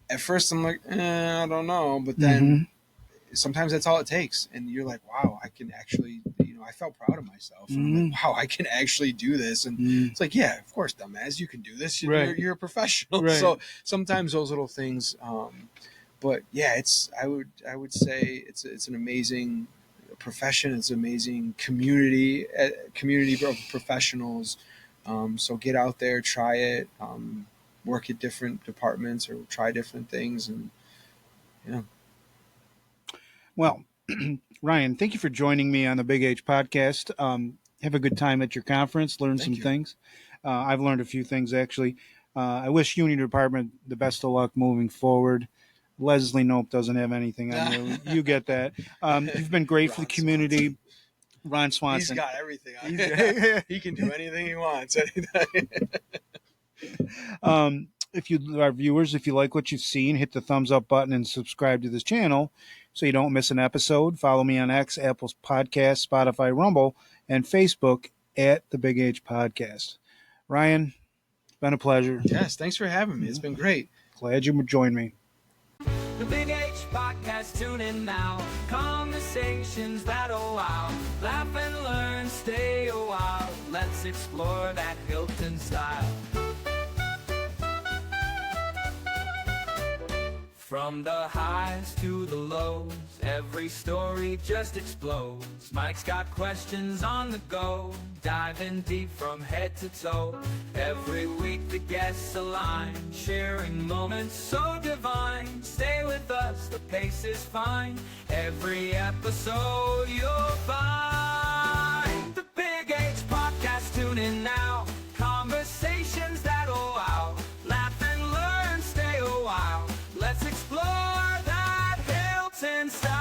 at first I'm like, I don't know, but then sometimes that's all it takes, and you're like, wow, I can actually, I felt proud of myself. And I'm like, wow, I can actually do this, and it's like, yeah, of course, dumbass, you can do this. You're a professional. Right. So sometimes those little things, but yeah, I would say it's an amazing profession. It's an amazing community of professionals. So get out there, try it, work at different departments or try different things, and yeah. Well, Ryan, thank you for joining me on the Big H podcast. Have a good time at your conference. Learn some things. I've learned a few things, actually. I wish you and your department the best of luck moving forward. Leslie, nope, doesn't have anything on you. You get that. You've been great for the Ron community. Swanson. Ron He's Swanson. got everything on He's- him. He can do anything he wants. If you, our viewers, if you like what you've seen, hit the thumbs up button and subscribe to this channel so you don't miss an episode. Follow me on X, Apple's Podcast, Spotify, Rumble, and Facebook at the Big H Podcast. Ryan, it's been a pleasure. Yes, thanks for having me. It's been great. Glad you joined me. The Big H Podcast, tune in now. Conversations that'll wow. Laugh and learn, stay a while. Let's explore that Hilton style. From the highs to the lows, every story just explodes. Mike's got questions on the go, diving deep from head to toe. Every week the guests align, sharing moments so divine. Stay with us, the pace is fine. Every episode you'll find. The Big H Podcast, tune in now. Conversations that'll wow. Laugh and learn, stay a while. Let's explore that Hilton style.